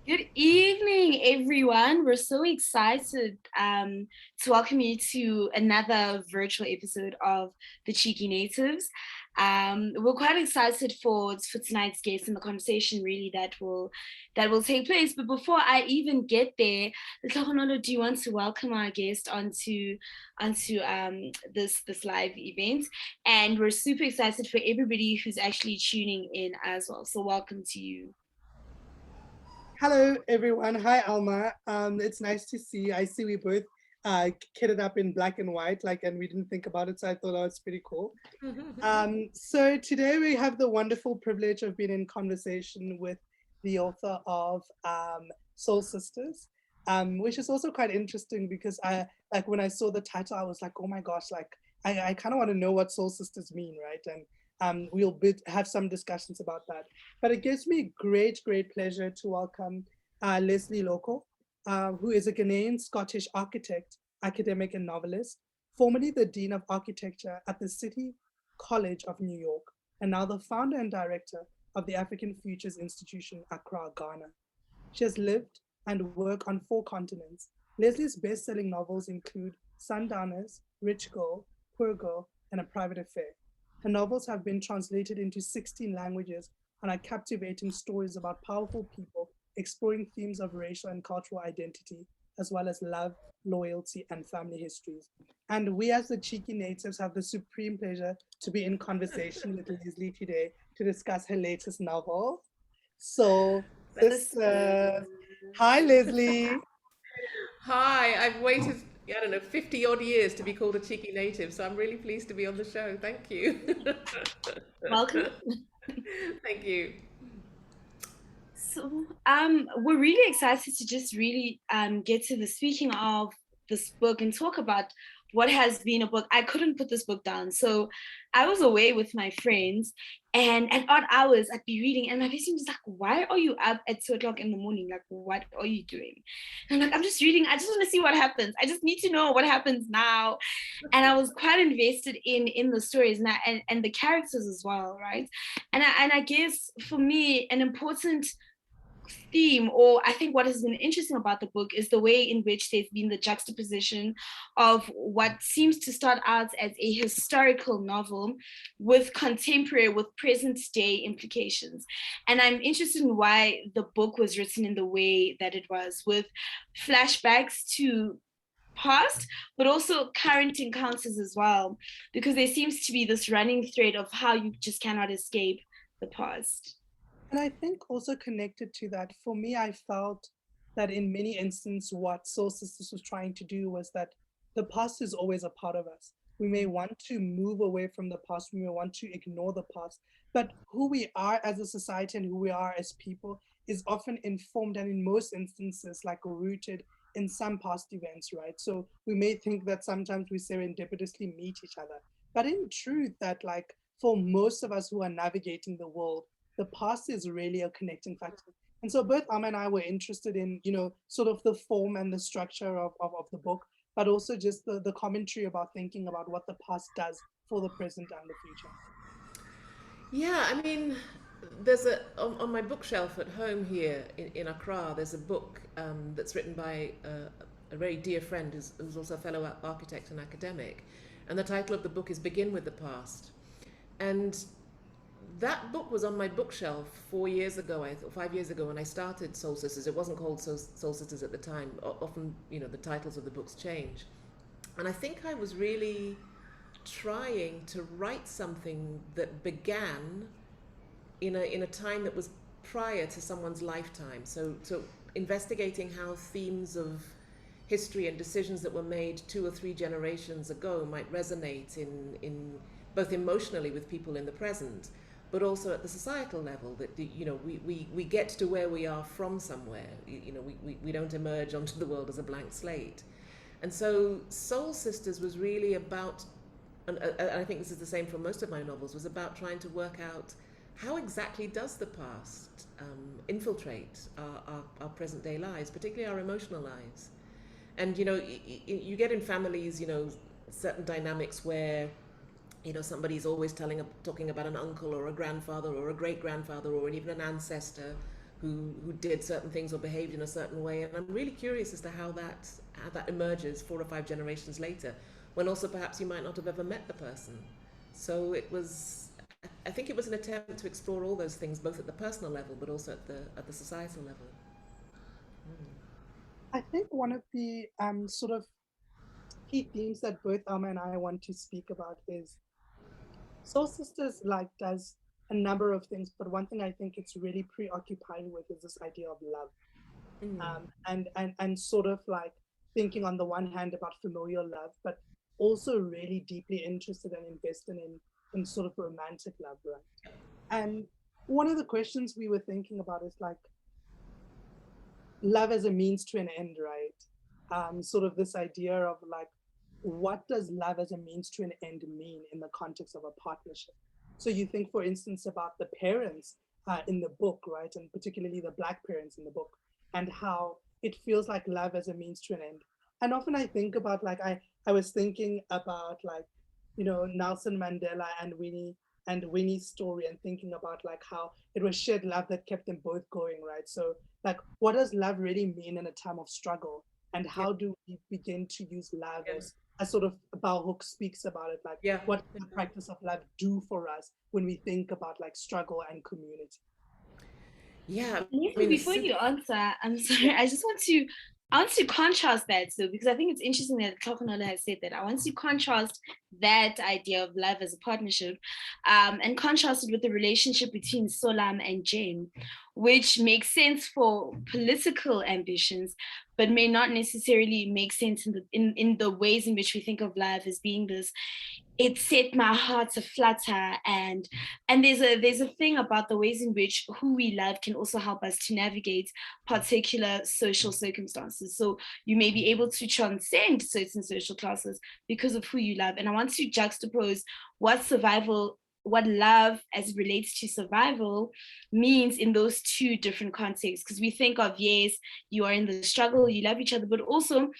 Good evening, everyone. We're so excited to welcome you to another virtual episode of The Cheeky Natives. We're quite excited for tonight's guest and the conversation really that will take place. But before I even get there, Letlhogonolo, do you want to welcome our guest onto this live event? And we're super excited for everybody who's actually tuning in as well. So welcome to you. Hello, everyone. Hi, Alma. It's nice to see you. I see we both kitted up in black and white, and we didn't think about it, so I thought that was pretty cool. So today we have the wonderful privilege of being in conversation with the author of Soul Sisters, which is also quite interesting because when I saw the title, I was like, oh my gosh, I kind of want to know what Soul Sisters mean, right? And have some discussions about that. But it gives me great pleasure to welcome Lesley Lokko, who is a Ghanaian Scottish architect, academic, and novelist, formerly the Dean of Architecture at the City College of New York, and now the founder and director of the African Futures Institution, Accra, Ghana. She has lived and worked on 4 continents. Leslie's best-selling novels include Sundowners, Rich Girl, Poor Girl, and A Private Affair. Her novels have been translated into 16 languages and are captivating stories about powerful people exploring themes of racial and cultural identity, as well as love, loyalty, and family histories. And we, as the Cheeky Natives, have the supreme pleasure to be in conversation with Lesley today to discuss her latest novel. So, sisters, hi, Lesley. Hi, I've waited, I don't know, 50 odd years to be called a cheeky native, so I'm really pleased to be on the show. Thank you. Welcome. Thank you. So, we're really excited to just really get to the speaking of this book and talk about what has been a book. I couldn't put this book down, so I was away with my friends, and at odd hours I'd be reading, and my best friend was like, "Why are you up at 2 o'clock in the morning? Like, what are you doing?" And I'm like, "I'm just reading. I just want to see what happens. I just need to know what happens now." And I was quite invested in the stories and the characters as well, right? And I guess for me, an important theme, or I think what has been interesting about the book, is the way in which there's been the juxtaposition of what seems to start out as a historical novel with contemporary, with present day implications. And I'm interested in why the book was written in the way that it was, with flashbacks to past but also current encounters as well, because there seems to be this running thread of how you just cannot escape the past. And I think also connected to that, for me, I felt that in many instances, what Soul Sisters was trying to do was that the past is always a part of us. We may want to move away from the past, we may want to ignore the past, but who we are as a society and who we are as people is often informed and in most instances like rooted in some past events, right? So we may think that sometimes we serendipitously meet each other, but in truth, that for most of us who are navigating the world, the past is really a connecting factor. And so both Amma and I were interested in, sort of the form and the structure of the book, but also just the commentary about thinking about what the past does for the present and the future. Yeah, I mean, on my bookshelf at home here in Accra, there's a book that's written by a very dear friend who's also a fellow architect and academic. And the title of the book is Begin with the Past. And that book was on my bookshelf 4 years ago, or 5 years ago, when I started Soul Sisters. It wasn't called Soul Sisters at the time. Often, the titles of the books change. And I think I was really trying to write something that began in a time that was prior to someone's lifetime. So investigating how themes of history and decisions that were made 2 or 3 generations ago might resonate in both emotionally with people in the present, but also at the societal level, that we get to where we are from somewhere. We don't emerge onto the world as a blank slate. And so Soul Sisters was really about, and I think this is the same for most of my novels, was about trying to work out how exactly does the past infiltrate our present day lives, particularly our emotional lives. And you get in families, certain dynamics where somebody's always talking about an uncle or a grandfather or a great grandfather or even an ancestor who did certain things or behaved in a certain way. And I'm really curious as to how that emerges 4 or 5 generations later, when also perhaps you might not have ever met the person. So I think it was an attempt to explore all those things, both at the personal level, but also at the societal level. I think one of the sort of key themes that both Alma and I want to speak about is Soul Sisters does a number of things, but one thing I think it's really preoccupied with is this idea of love. And sort of thinking on the one hand about familial love, but also really deeply interested and invested in sort of romantic love, right? And one of the questions we were thinking about is love as a means to an end, right? Sort of this idea of what does love as a means to an end mean in the context of a partnership? So you think, for instance, about the parents in the book, right? And particularly the Black parents in the book, and how it feels like love as a means to an end. And often I think about I was thinking about Nelson Mandela and Winnie's story, and thinking about how it was shared love that kept them both going, right? So what does love really mean in a time of struggle? And how do we begin to use love as sort of Bell Hooks speaks about it, what does the practice of love do for us when we think about struggle and community? Yeah. Before you answer, I'm sorry, I want to contrast that. So, because I think it's interesting that Letlhogonolo has said that. I want to contrast that idea of love as a partnership and contrast it with the relationship between Salam and Jane, which makes sense for political ambitions, but may not necessarily make sense in the ways in which we think of love as being this. It set my heart to flutter, and there's a thing about the ways in which who we love can also help us to navigate particular social circumstances. So you may be able to transcend certain social classes because of who you love. And I want to juxtapose what love as it relates to survival means in those two different contexts. Because we think of, yes, you are in the struggle, you love each other, but also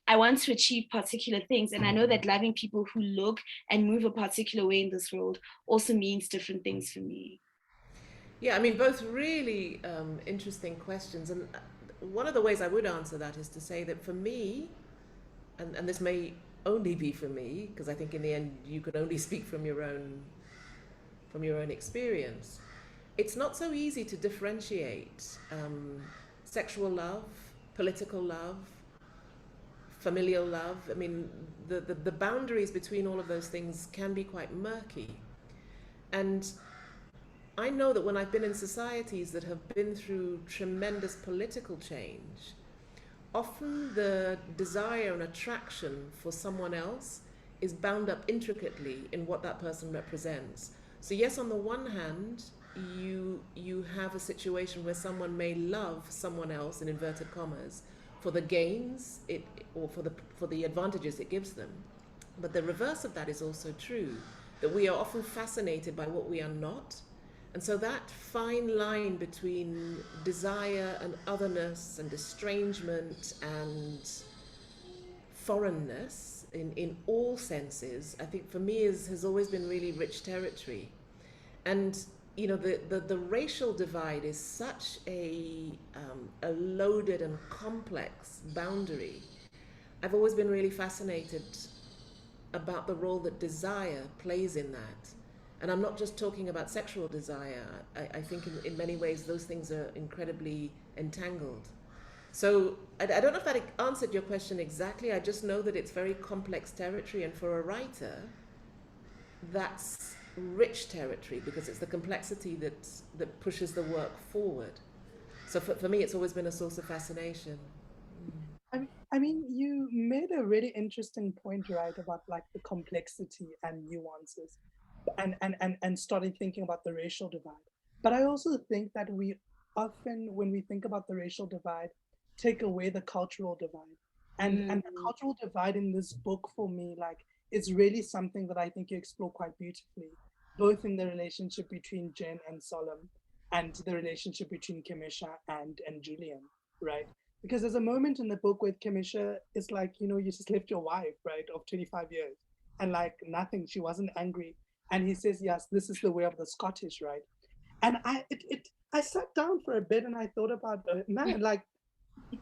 I want to achieve particular things. And I know that loving people who look and move a particular way in this world also means different things for me. Yeah, I mean, both really interesting questions. And one of the ways I would answer that is to say that for me, and this may only be for me, because I think in the end you can only speak from your own experience, it's not so easy to differentiate sexual love, political love, familial love. I mean, the boundaries between all of those things can be quite murky. And I know that when I've been in societies that have been through tremendous political change, often the desire and attraction for someone else is bound up intricately in what that person represents. So yes, on the one hand, you have a situation where someone may love someone else, in inverted commas, for the gains or for the advantages it gives them. But the reverse of that is also true, that we are often fascinated by what we are not. And so that fine line between desire and otherness and estrangement and foreignness in all senses, I think for me has always been really rich territory. And the racial divide is such a loaded and complex boundary. I've always been really fascinated about the role that desire plays in that. And I'm not just talking about sexual desire. I think in many ways those things are incredibly entangled. So I don't know if that answered your question exactly. I just know that it's very complex territory, and for a writer, that's rich territory because it's the complexity that pushes the work forward. So for me, it's always been a source of fascination. I mean, you made a really interesting point, right, about the complexity and nuances, and started thinking about the racial divide. But I also think that we often, when we think about the racial divide, take away the cultural divide. And the cultural divide in this book for me, is really something that I think you explore quite beautifully, both in the relationship between Jen and Salam and the relationship between Kemisha and Julian, right? Because there's a moment in the book where Kemisha is you just left your wife, right, of 25 years, and nothing, she wasn't angry. And he says, yes, this is the way of the Scottish, right? And I sat down for a bit and I thought about, man, like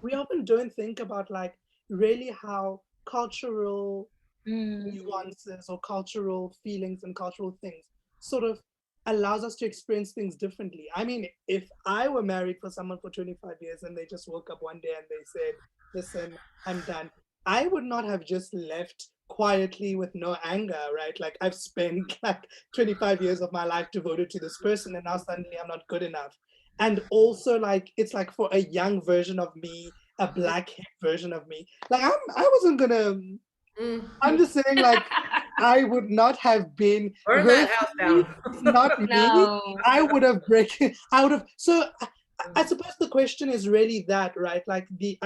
we often don't think about like really how cultural nuances or cultural feelings and cultural things sort of allows us to experience things differently. I mean, if I were married for someone for 25 years and they just woke up one day and they said, listen, I'm done, I would not have just left quietly with no anger, right? Like I've spent like 25 years of my life devoted to this person and now suddenly I'm not good enough. And also like it's like for a young version of me, a black hip version of me, like I wasn't gonna I'm just saying, like, I would not have been Burn that house down. not me. No. I would have breaking. I would have. So I suppose the question is really that, right? Like the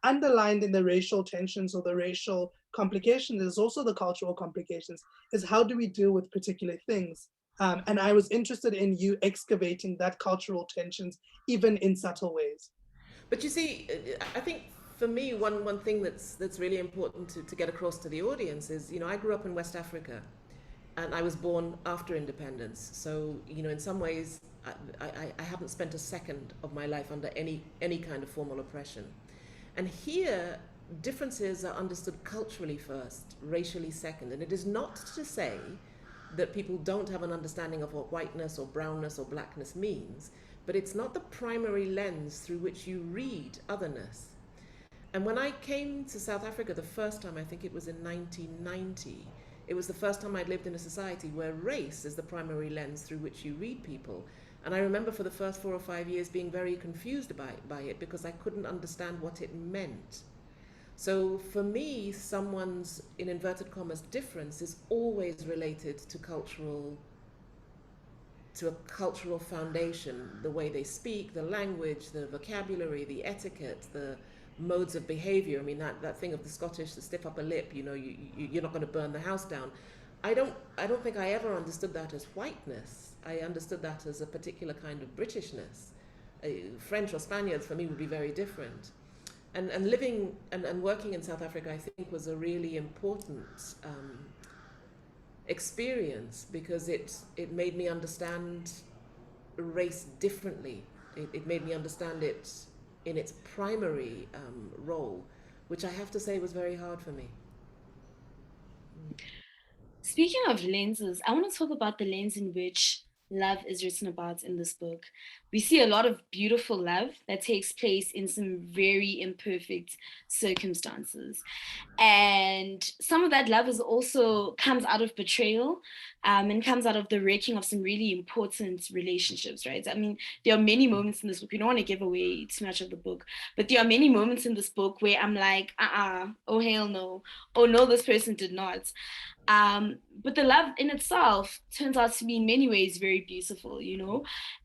underlined in the racial tensions or the racial complications is also the cultural complications. Is how do we deal with particular things? And I was interested in you excavating that cultural tensions, even in subtle ways. But you see, I think for me, one thing that's really important to get across to the audience is, I grew up in West Africa, and I was born after independence. So, in some ways, I haven't spent a second of my life under any kind of formal oppression. And here, differences are understood culturally first, racially second. And it is not to say that people don't have an understanding of what whiteness or brownness or blackness means, but it's not the primary lens through which you read otherness. And when I came to South Africa the first time, I think it was in 1990, it was the first time I'd lived in a society where race is the primary lens through which you read people. And I remember for the first 4 or 5 years being very confused by it because I couldn't understand what it meant. So for me, someone's, in inverted commas, difference is always related to a cultural foundation, the way they speak, the language, the vocabulary, the etiquette, the modes of behavior. I mean, that thing of the Scottish, the stiff upper lip, you're not going to burn the house down. I don't think I ever understood that as whiteness. I understood that as a particular kind of Britishness. French or Spaniards for me would be very different. And living and working in South Africa, I think, was a really important experience because it made me understand race differently. It made me understand it in its primary role, which I have to say was very hard for me. Speaking of lenses, I want to talk about the lens in which love is written about in this book. We see a lot of beautiful love that takes place in some very imperfect circumstances. And some of that love is also comes out of betrayal and comes out of the wrecking of some really important relationships, right? I mean, there are many moments in this book. We don't want to give away too much of the book, but there are many moments in this book where I'm like, oh, hell no. Oh, no, this person did not. But the love in itself turns out to be in many ways very beautiful,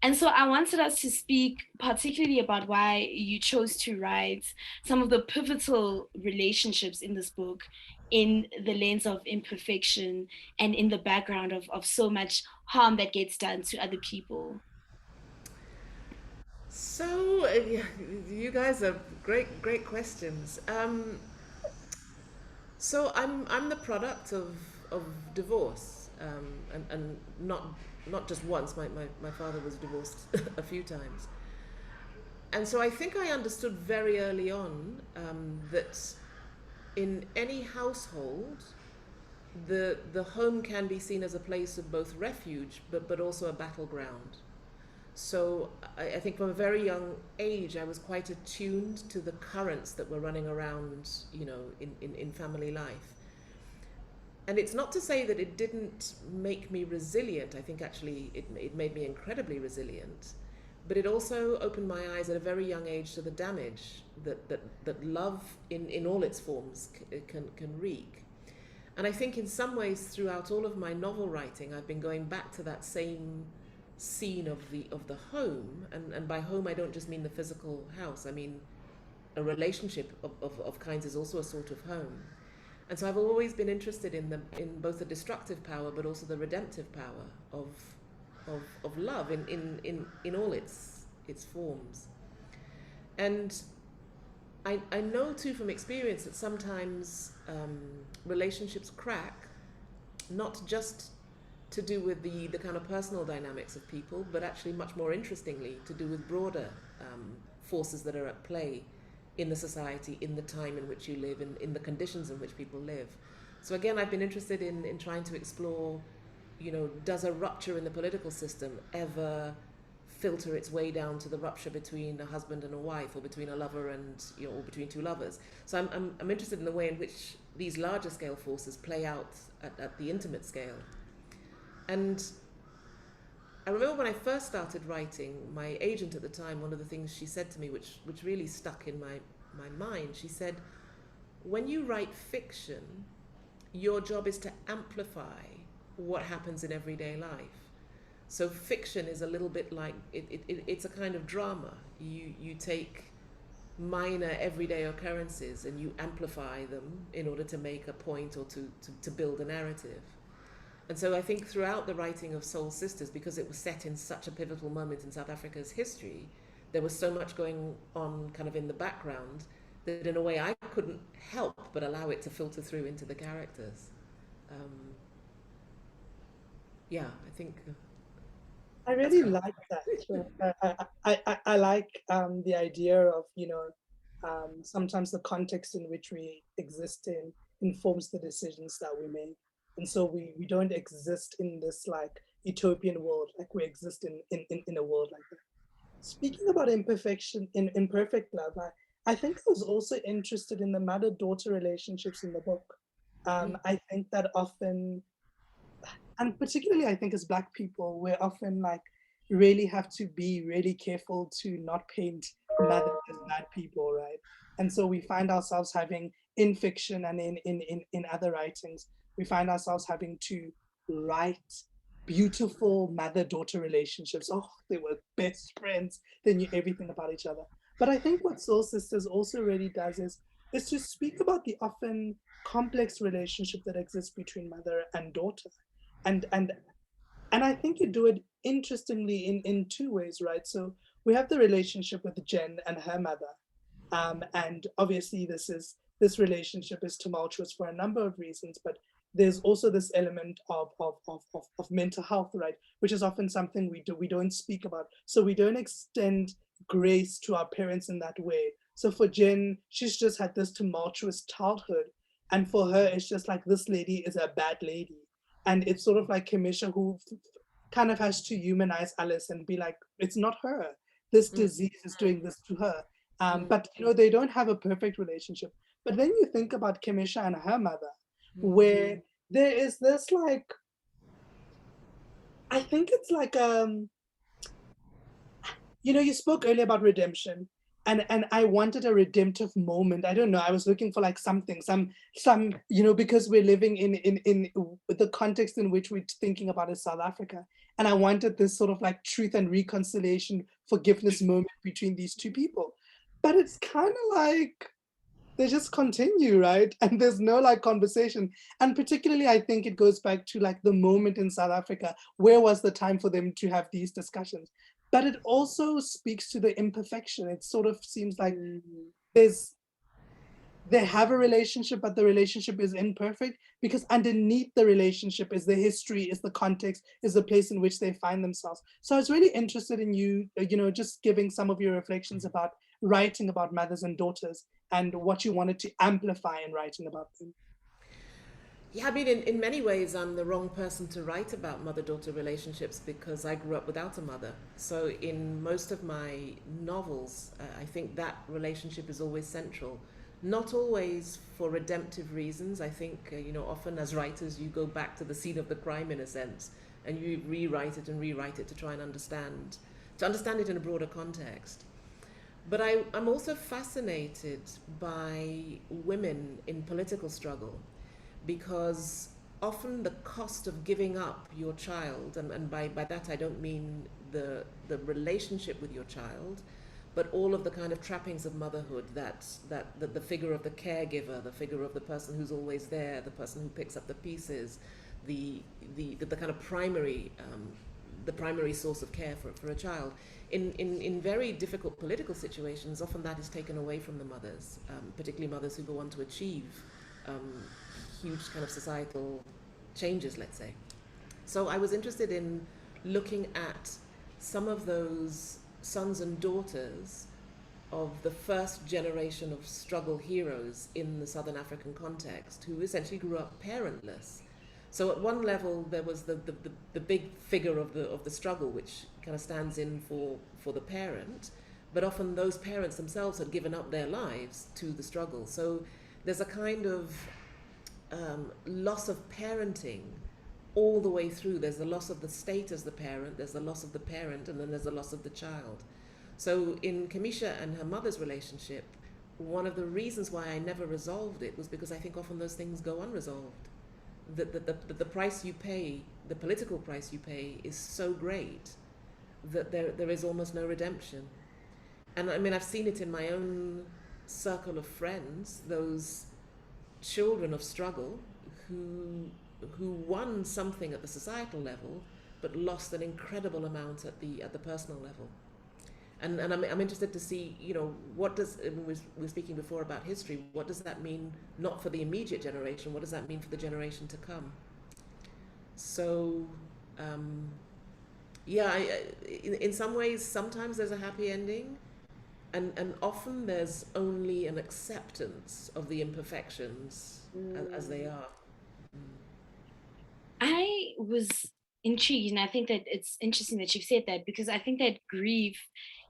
And so I wanted us to speak particularly about why you chose to write some of the pivotal relationships in this book in the lens of imperfection and in the background of so much harm that gets done to other people. So, you guys are great questions. So I'm the product of divorce, and not just once. My father was divorced a few times, and so I think I understood very early on that in any household, the home can be seen as a place of both refuge, but also a battleground. So I think from a very young age, I was quite attuned to the currents that were running around, in family life. And it's not to say that it didn't make me resilient. I think actually it made me incredibly resilient. But it also opened my eyes at a very young age to the damage that love in all its forms can wreak. And I think in some ways throughout all of my novel writing, I've been going back to that same scene of the home, and by home I don't just mean the physical house. I mean a relationship of kinds is also a sort of home. And so I've always been interested in both the destructive power but also the redemptive power of love in all its forms. And I know too from experience that sometimes relationships crack not just to do with the kind of personal dynamics of people, but actually much more interestingly to do with broader forces that are at play in the society, in the time in which you live, in the conditions in which people live. So again, I've been interested in trying to explore, does a rupture in the political system ever filter its way down to the rupture between a husband and a wife, or between a lover and, or between two lovers. So I'm interested in the way in which these larger scale forces play out at the intimate scale. And I remember when I first started writing, my agent at the time, one of the things she said to me, which really stuck in my mind, she said, when you write fiction, your job is to amplify what happens in everyday life. So fiction is a little bit like, it's a kind of drama. You take minor everyday occurrences and you amplify them in order to make a point or to build a narrative. And so I think throughout the writing of Soul Sisters, because it was set in such a pivotal moment in South Africa's history, there was so much going on kind of in the background that in a way I couldn't help but allow it to filter through into the characters. I think... I really like that. I like the idea of, sometimes the context in which we exist in informs the decisions that we make. And so we don't exist in this like utopian world, like we exist in a world like that. Speaking about imperfection, in imperfect love, I think I was also interested in the mother-daughter relationships in the book. I think that often, and particularly I think as Black people, we're often like really have to be really careful to not paint mothers as bad people, right? And so we find ourselves having in fiction and in other writings, we find ourselves having to write beautiful mother-daughter relationships. Oh, they were best friends. They knew everything about each other. But I think what Soul Sisters also really does is to speak about the often complex relationship that exists between mother and daughter. And I think you do it interestingly in two ways, right? So we have the relationship with Jen and her mother. And obviously this relationship is tumultuous for a number of reasons, but there's also this element of mental health, right? Which is often something we don't speak about. So we don't extend grace to our parents in that way. So for Jen, she's just had this tumultuous childhood. And for her, it's just like, this lady is a bad lady. And it's sort of like Kemisha, who kind of has to humanize Alice and be like, it's not her. This disease is doing this to her. But they don't have a perfect relationship. But then you think about Kemisha and her mother, where there is this like, I think it's like you spoke earlier about redemption, and I wanted a redemptive moment. I don't know. I was looking for like something, some because we're living in the context in which we're thinking about is South Africa, and I wanted this sort of like truth and reconciliation, forgiveness moment between these two people. But it's kind of like they just continue, right? And there's no like conversation. And particularly, I think it goes back to like the moment in South Africa. Where was the time for them to have these discussions? But it also speaks to the imperfection. It sort of seems like they have a relationship, but the relationship is imperfect because underneath the relationship is the history, is the context, is the place in which they find themselves. So I was really interested in you, just giving some of your reflections about writing about mothers and daughters and what you wanted to amplify in writing about them. Yeah, I mean, in many ways, I'm the wrong person to write about mother-daughter relationships because I grew up without a mother. So in most of my novels, I think that relationship is always central. Not always for redemptive reasons. I think, often as writers, you go back to the scene of the crime in a sense, and you rewrite it to try and understand it in a broader context. But I'm also fascinated by women in political struggle, because often the cost of giving up your child, and by that I don't mean the relationship with your child, but all of the kind of trappings of motherhood, that the figure of the caregiver, the figure of the person who's always there, the person who picks up the pieces, the kind of primary source of care for a child. In very difficult political situations, often that is taken away from the mothers, particularly mothers who go on to achieve huge kind of societal changes, let's say. So I was interested in looking at some of those sons and daughters of the first generation of struggle heroes in the Southern African context who essentially grew up parentless. So at one level there was the big figure of the struggle, which kind of stands in for the parent, but often those parents themselves had given up their lives to the struggle. So there's a kind of loss of parenting all the way through. There's the loss of the state as the parent, there's the loss of the parent, and then there's the loss of the child. So in Kamisha and her mother's relationship, one of the reasons why I never resolved it was because I think often those things go unresolved. The price you pay, the political price you pay, is so great that there is almost no redemption. And I mean, I've seen it in my own circle of friends, those children of struggle who won something at the societal level, but lost an incredible amount at the personal level. And I'm interested to see, you know, what does, we were speaking before about history, what does that mean, not for the immediate generation, what does that mean for the generation to come? So, yeah, in some ways, sometimes there's a happy ending, and often there's only an acceptance of the imperfections as they are. I was intrigued, and I think that it's interesting that you've said that, because I think that grief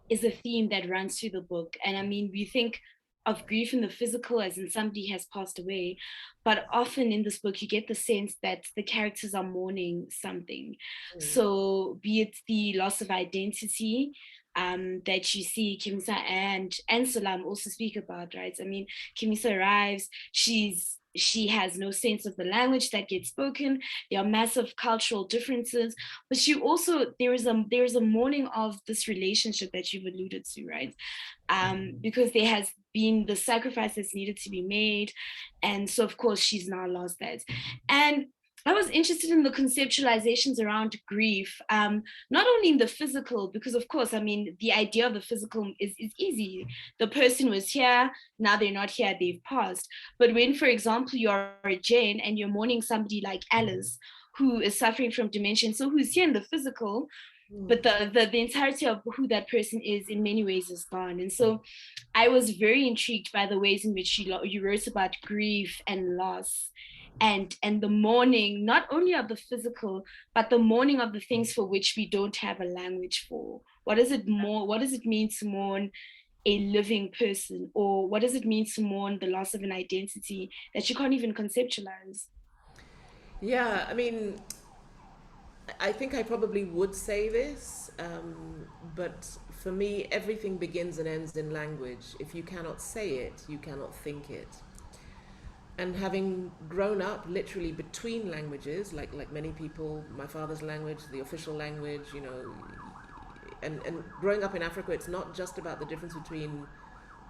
is a theme that runs through the book. And I mean, we think of grief in the physical as in somebody has passed away, but often in this book you get the sense that the characters are mourning something. So be it the loss of identity, that you see Kemisa and Salam also speak about, right? I mean, Kemisa arrives, she has no sense of the language that gets spoken. There are massive cultural differences, but she also, there is a mourning of this relationship that you've alluded to, right? Because there has been the sacrifice that's needed to be made, and so of course she's now lost that. And I was interested in the conceptualizations around grief, not only in the physical, because of course, I mean, the idea of the physical is easy. The person was here, now they're not here, they've passed. But when, for example, you're a Jane and you're mourning somebody like Alice, who is suffering from dementia, so who's here in the physical, but the entirety of who that person is in many ways is gone. And so I was very intrigued by the ways in which you wrote about grief and loss, and the mourning, not only of the physical, but the mourning of the things for which we don't have a language for. What does it mean to mourn a living person? Or what does it mean to mourn the loss of an identity that you can't even conceptualize? Yeah, I mean, I think I probably would say this, but for me, everything begins and ends in language. If you cannot say it, you cannot think it. And having grown up literally between languages, like many people, my father's language, the official language, you know, and growing up in Africa, it's not just about the difference between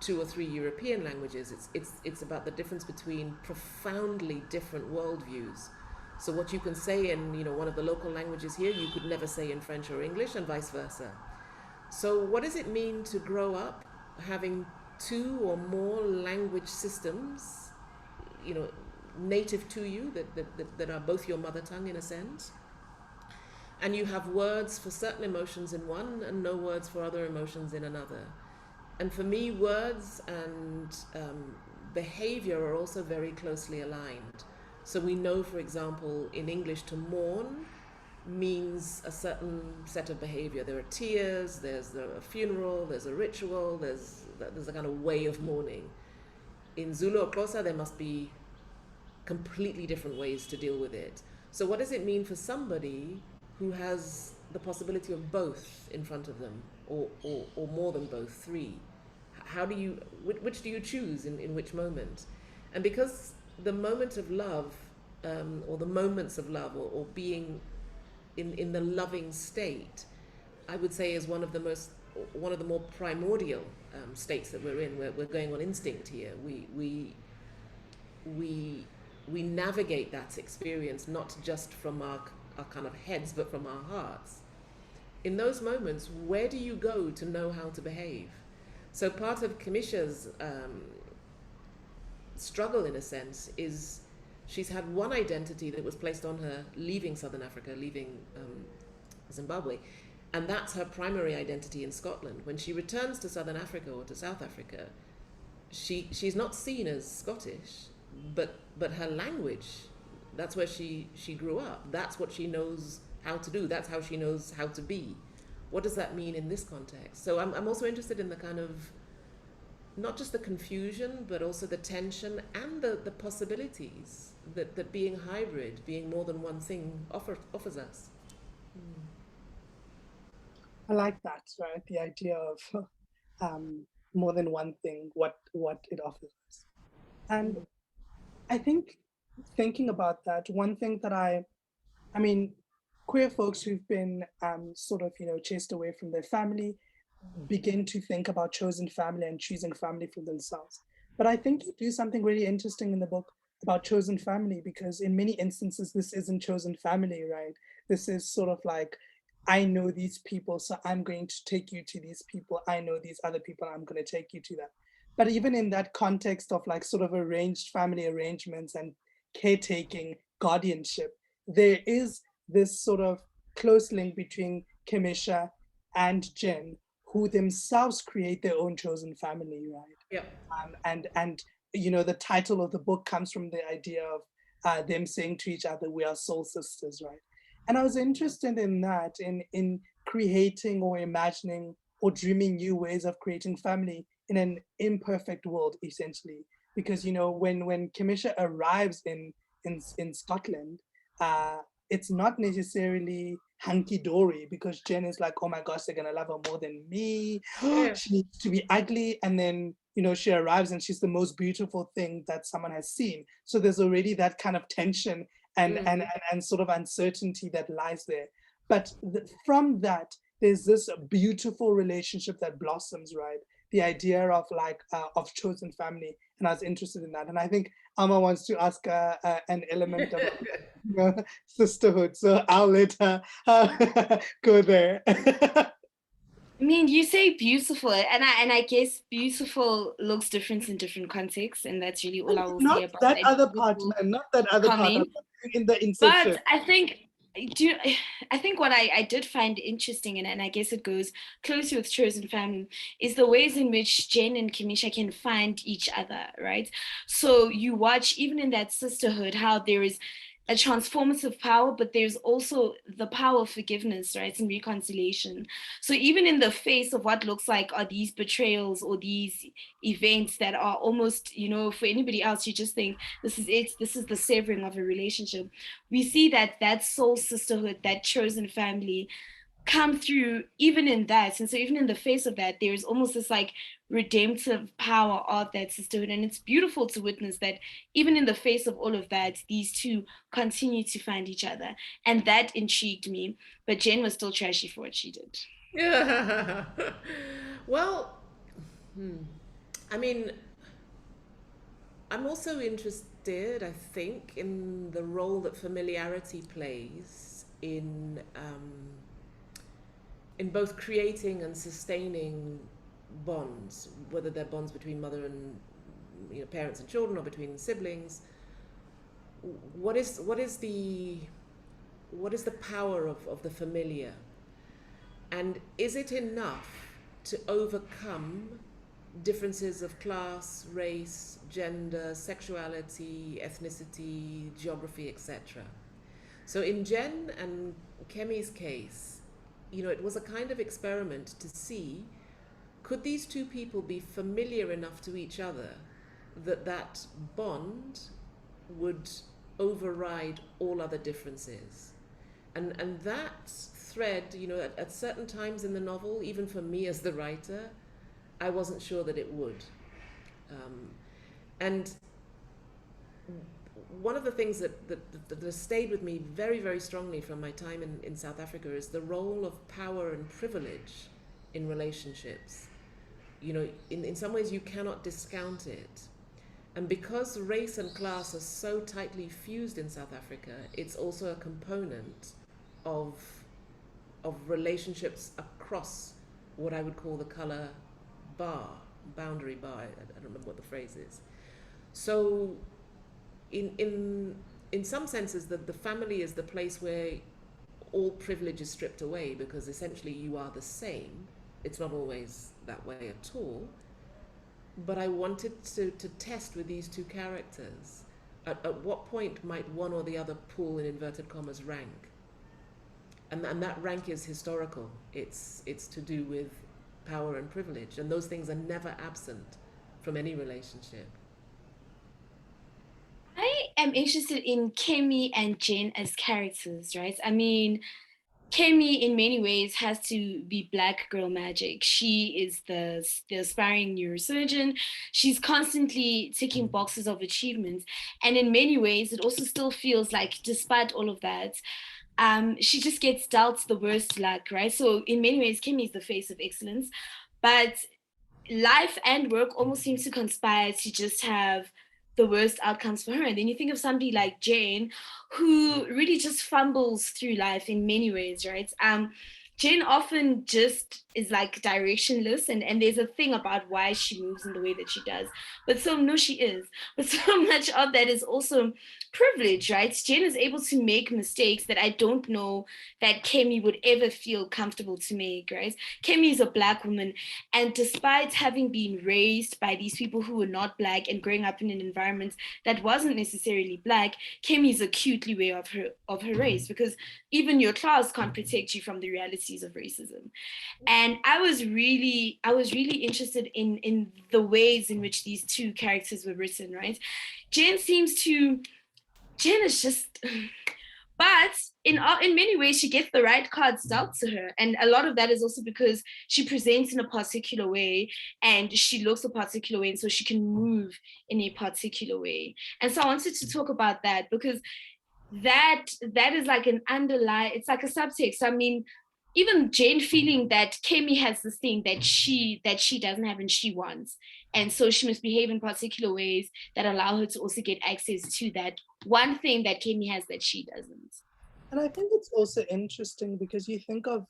2 or 3 European languages. It's about the difference between profoundly different worldviews. So what you can say in, you know, one of the local languages here, you could never say in French or English, and vice versa. So what does it mean to grow up having 2 or more language systems, you know, native to you, that are both your mother tongue in a sense, and you have words for certain emotions in one and no words for other emotions in another? And for me, words and behavior are also very closely aligned. So we know, for example, in English, to mourn means a certain set of behavior. There are tears, there's a funeral, there's a ritual, there's a kind of way of mourning. In Zulu or Xhosa, there must be completely different ways to deal with it. So what does it mean for somebody who has the possibility of both in front of them, or more than both, 3? How do you, which do you choose in which moment? And because the moment of love, or the moments of love, or being in the loving state, I would say is one of the more primordial states that we're in. We're going on instinct here. We navigate that experience not just from our kind of heads, but from our hearts. In those moments, where do you go to know how to behave? So part of Kamisha's struggle, in a sense, is She's had one identity that was placed on her leaving Southern Africa, leaving Zimbabwe, and that's her primary identity in Scotland. When she returns to Southern Africa or to South Africa, she's not seen as Scottish, but her language, that's where she grew up. That's what she knows how to do. That's how she knows how to be. What does that mean in this context? So I'm also interested in the kind of, not just the confusion, but also the tension and the possibilities that being hybrid, being more than one thing offers us. I like that, right? The idea of more than one thing, what it offers us. And I think thinking about that, one thing that I mean, queer folks who've been sort of, chased away from their family begin to think about chosen family and choosing family for themselves. But I think you do something really interesting in the book about chosen family, because in many instances, this isn't chosen family, right? This is sort of like, I know these people, so I'm going to take you to these people. I know these other people, I'm going to take you to them. But even in that context of like sort of arranged family arrangements and caretaking, guardianship, there is this sort of close link between Kemisha and Jen, who themselves create their own chosen family, right? Yeah. And the title of the book comes from the idea of them saying to each other, "We are soul sisters," right? And I was interested in that, in creating or imagining or dreaming new ways of creating family in an imperfect world, essentially. Because when Kemisha arrives in Scotland, it's not necessarily hunky-dory, because Jen is like, oh my gosh, they're gonna love her more than me. Yeah. She needs to be ugly. And then she arrives and she's the most beautiful thing that someone has seen. So there's already that kind of tension and sort of uncertainty that lies there. But from that, there's this beautiful relationship that blossoms, right? The idea of of chosen family. And I was interested in that. And I think Alma wants to ask an element of sisterhood. So I'll let her go there. I mean, you say beautiful, and I guess beautiful looks different in different contexts, and that's really all I will say about That that other part, man, not that other part. comment. In the inception. But I think what I did find interesting, and I guess it goes closely with chosen family, is the ways in which Jen and Kemisha can find each other, right? So you watch even in that sisterhood how there is a transformative power, but there's also the power of forgiveness, right, and reconciliation. So even in the face of what looks like are these betrayals or these events that are almost, for anybody else, you just think this is it, this is the severing of a relationship. We see that soul sisterhood, that chosen family, come through even in that. And so even in the face of that, there's almost this like redemptive power of that sisterhood. And it's beautiful to witness that even in the face of all of that, these two continue to find each other. And that intrigued me. But Jen was still trashy for what she did. Yeah. Well, I mean, I'm also interested, I think, in the role that familiarity plays in both creating and sustaining bonds, whether they're bonds between mother and parents and children, or between siblings. What is the power of the familiar, and is it enough to overcome differences of class, race, gender, sexuality, ethnicity, geography, etc.? So in Jen and Kemi's case, it was a kind of experiment to see, could these two people be familiar enough to each other that bond would override all other differences? And that thread, at certain times in the novel, even for me as the writer, I wasn't sure that it would. And one of the things that has stayed with me very, very strongly from my time in South Africa is the role of power and privilege in relationships. In some ways you cannot discount it. And because race and class are so tightly fused in South Africa, it's also a component of relationships across what I would call the color boundary bar. I don't remember what the phrase is. So in some senses, the family is the place where all privilege is stripped away, because essentially you are the same. It's not always that way at all. But I wanted to test with these two characters, at what point might one or the other pull, in inverted commas, rank? And that rank is historical. It's to do with power and privilege, and those things are never absent from any relationship. I am interested in Kemi and Jen as characters, right? I mean, Kemi in many ways has to be black girl magic. She is the aspiring neurosurgeon. She's constantly ticking boxes of achievements. And in many ways, it also still feels like, despite all of that, she just gets dealt the worst luck, right? So in many ways, Kemi is the face of excellence. But life and work almost seems to conspire to just have the worst outcomes for her. And then you think of somebody like Jane, who really just fumbles through life in many ways, right? Jane often just is like directionless, and there's a thing about why she moves in the way that she does. But so no, she is. But so much of that is also privilege, right? Jane is able to make mistakes that I don't know that Kemi would ever feel comfortable to make, right? Kemi is a black woman, and despite having been raised by these people who were not black and growing up in an environment that wasn't necessarily black, Kemi is acutely aware of her race, because even your class can't protect you from the realities of racism. And I was really interested in the ways in which these two characters were written, right? Jen is just but in many ways she gets the right cards dealt to her, and a lot of that is also because she presents in a particular way and she looks a particular way, and so she can move in a particular way. And so I wanted to talk about that, because that is like an underlying, it's like a subtext. I mean, even Jane feeling that Kemi has this thing that she doesn't have and she wants, and so she must behave in particular ways that allow her to also get access to that one thing that Kemi has that she doesn't. And I think it's also interesting because you think of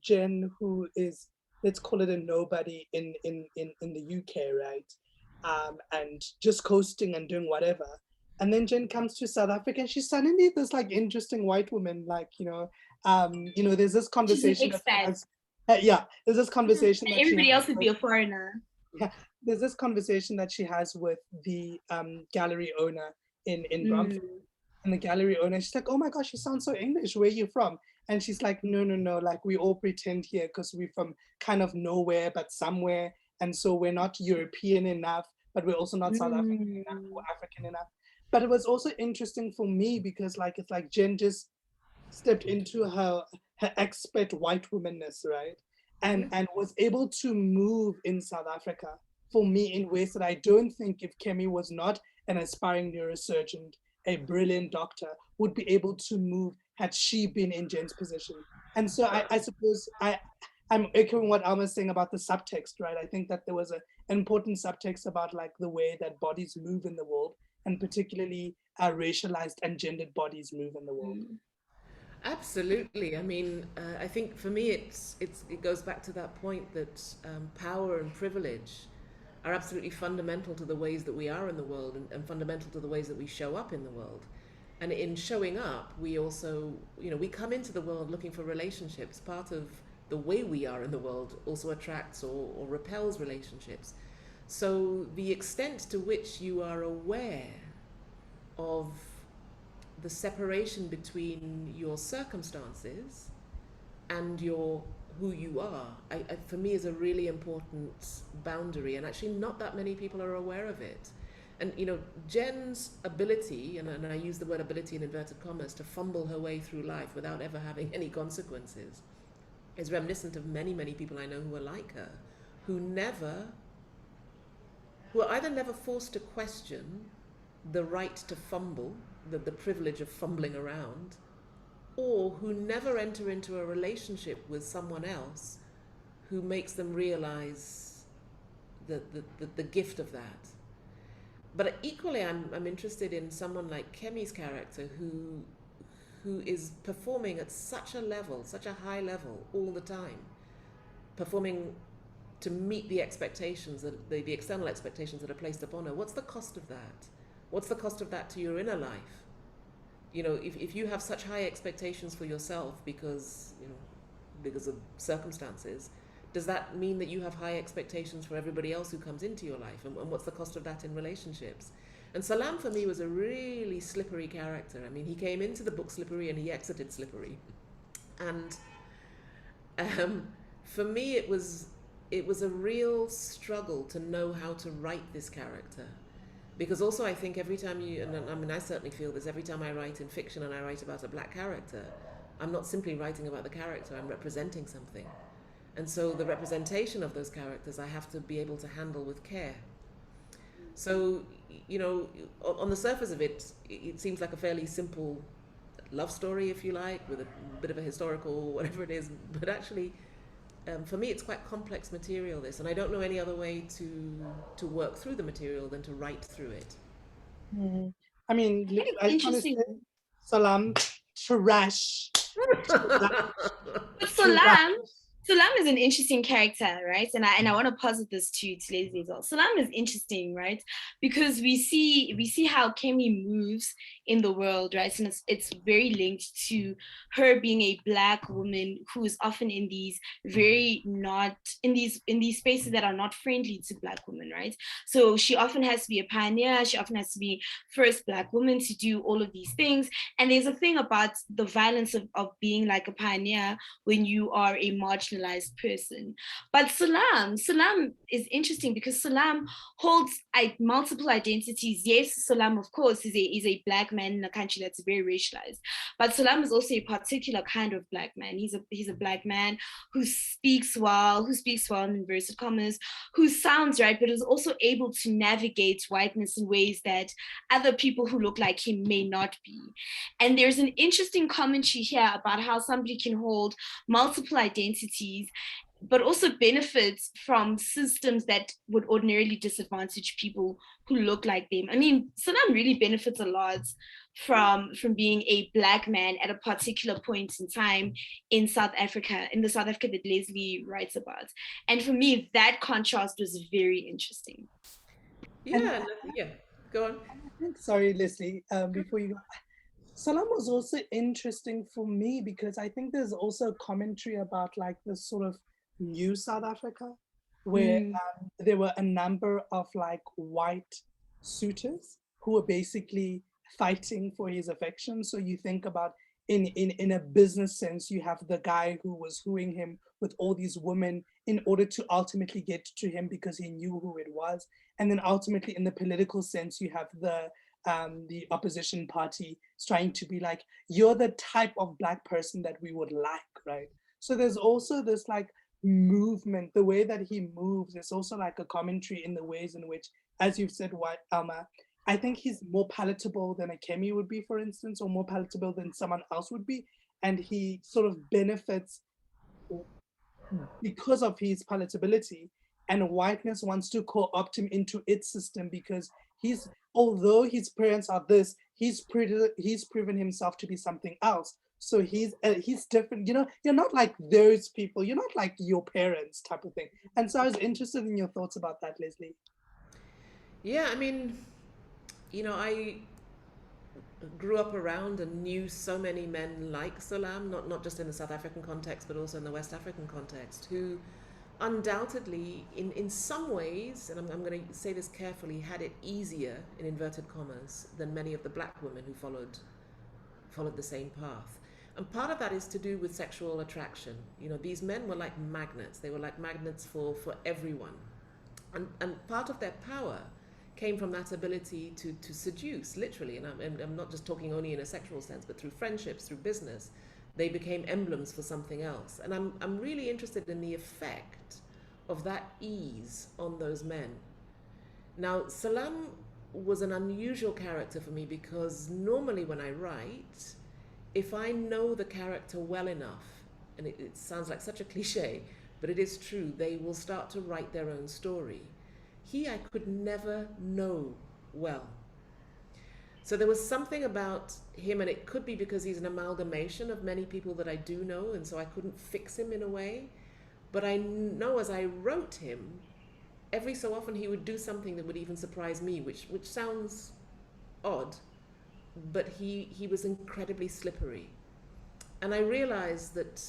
Jen, who is, let's call it a nobody in the UK, right? And just coasting and doing whatever. And then Jen comes to South Africa and she's suddenly this like interesting white woman, like, there's this conversation. There's this conversation that everybody else would be a foreigner. Yeah, there's this conversation that she has with the gallery owner in Bromford. And the gallery owner, she's like, oh my gosh, you sound so English. Where are you from? And she's like, no, like we all pretend here because we're from kind of nowhere, but somewhere. And so we're not European enough, but we're also not South African enough or African enough. But it was also interesting for me because it's like Jen just stepped into her expert white womanness, right? And was able to move in South Africa for me in ways that I don't think if Kemi was not an aspiring neurosurgeon, a brilliant doctor, would be able to move had she been in Jen's position. And so I suppose I'm echoing what Alma's saying about the subtext, right? I think that there was an important subtext about like the way that bodies move in the world, and particularly racialized and gendered bodies move in the world. Absolutely. I mean, I think for me, it goes back to that point that power and privilege are absolutely fundamental to the ways that we are in the world, and fundamental to the ways that we show up in the world. And in showing up, we also, we come into the world looking for relationships. Part of the way we are in the world also attracts or repels relationships. So the extent to which you are aware of the separation between your circumstances and who you are, for me, is a really important boundary, and actually not that many people are aware of it. And Jen's ability, and I use the word ability in inverted commas, to fumble her way through life without ever having any consequences is reminiscent of many, many people I know who are like her, who are either never forced to question the right to fumble, the privilege of fumbling around, or who never enter into a relationship with someone else who makes them realize the gift of that. But equally, I'm interested in someone like Kemi's character, who is performing at such a level, such a high level all the time, performing to meet the expectations, the external expectations that are placed upon her. What's the cost of that? what's the cost of that to your inner life? You know, if you have such high expectations for yourself because, you know, because of circumstances, does that mean that you have high expectations for everybody else who comes into your life? And what's the cost of that in relationships? And Salam for me was a really slippery character. I mean, he came into the book slippery and he exited slippery. And for me, it was a real struggle to know how to write this character. Because also I think every time and I mean, I certainly feel this, every time I write in fiction and I write about a black character, I'm not simply writing about the character, I'm representing something. And so the representation of those characters I have to be able to handle with care. So, you know, on the surface of it, it seems like a fairly simple love story, if you like, with a bit of a historical, whatever it is. But actually, for me, it's quite complex material, this. And I don't know any other way to work through the material than to write through it. I mean, I just want to say, Salam, trash. Salam is an interesting character, right? And I want to posit this to Lesley as well. Salam is interesting, right? Because we see how Kemi moves in the world, right? And it's very linked to her being a Black woman who is often in these in these spaces that are not friendly to Black women, right? So she often has to be a pioneer. She often has to be first Black woman to do all of these things. And there's a thing about the violence of being like a pioneer when you are a marginalized person. But Salam is interesting because Salam holds multiple identities. Yes, Salam, of course, is a Black man in a country that's very racialized. But Salam is also a particular kind of Black man. He's a Black man who speaks well in inverted commas, who sounds right, but is also able to navigate whiteness in ways that other people who look like him may not be. And there's an interesting commentary here about how somebody can hold multiple identities but also benefits from systems that would ordinarily disadvantage people who look like them. I mean, Salam really benefits a lot from being a Black man at a particular point in time in South Africa, in the South Africa that Lesley writes about. And for me, that contrast was very interesting. Yeah, go on. Sorry, Lesley, before you go. Salam was also interesting for me because I think there's also a commentary about like this sort of new South Africa where there were a number of like white suitors who were basically fighting for his affection. So you think about in a business sense, you have the guy who was wooing him with all these women in order to ultimately get to him because he knew who it was. And then ultimately in the political sense, you have the opposition party is trying to be like, you're the type of Black person that we would like, right? So there's also this like movement, the way that he moves is also like a commentary in the ways in which, as you've said, Alma, I think he's more palatable than a Kemi would be, for instance, or more palatable than someone else would be. And he sort of benefits because of his palatability, and whiteness wants to co-opt him into its system because although his parents are this, he's proven himself to be something else. So he's different. You know, you're not like those people. You're not like your parents, type of thing. And so I was interested in your thoughts about that, Lesley. Yeah, I mean, you know, I grew up around and knew so many men like Salam, not just in the South African context, but also in the West African context, who undoubtedly, in some ways, and I'm going to say this carefully, had it easier, in inverted commas, than many of the Black women who followed the same path. And part of that is to do with sexual attraction. You know, these men were like magnets. They were like magnets for everyone. And part of their power came from that ability to seduce, literally. And I'm not just talking only in a sexual sense, but through friendships, through business. They became emblems for something else. And I'm really interested in the effect of that ease on those men. Now, Salam was an unusual character for me because normally when I write, if I know the character well enough, and it sounds like such a cliche, but it is true, they will start to write their own story. I could never know well. So there was something about him, and it could be because he's an amalgamation of many people that I do know, and so I couldn't fix him in a way. But I know as I wrote him, every so often he would do something that would even surprise me, which sounds odd, but he was incredibly slippery. And I realized that,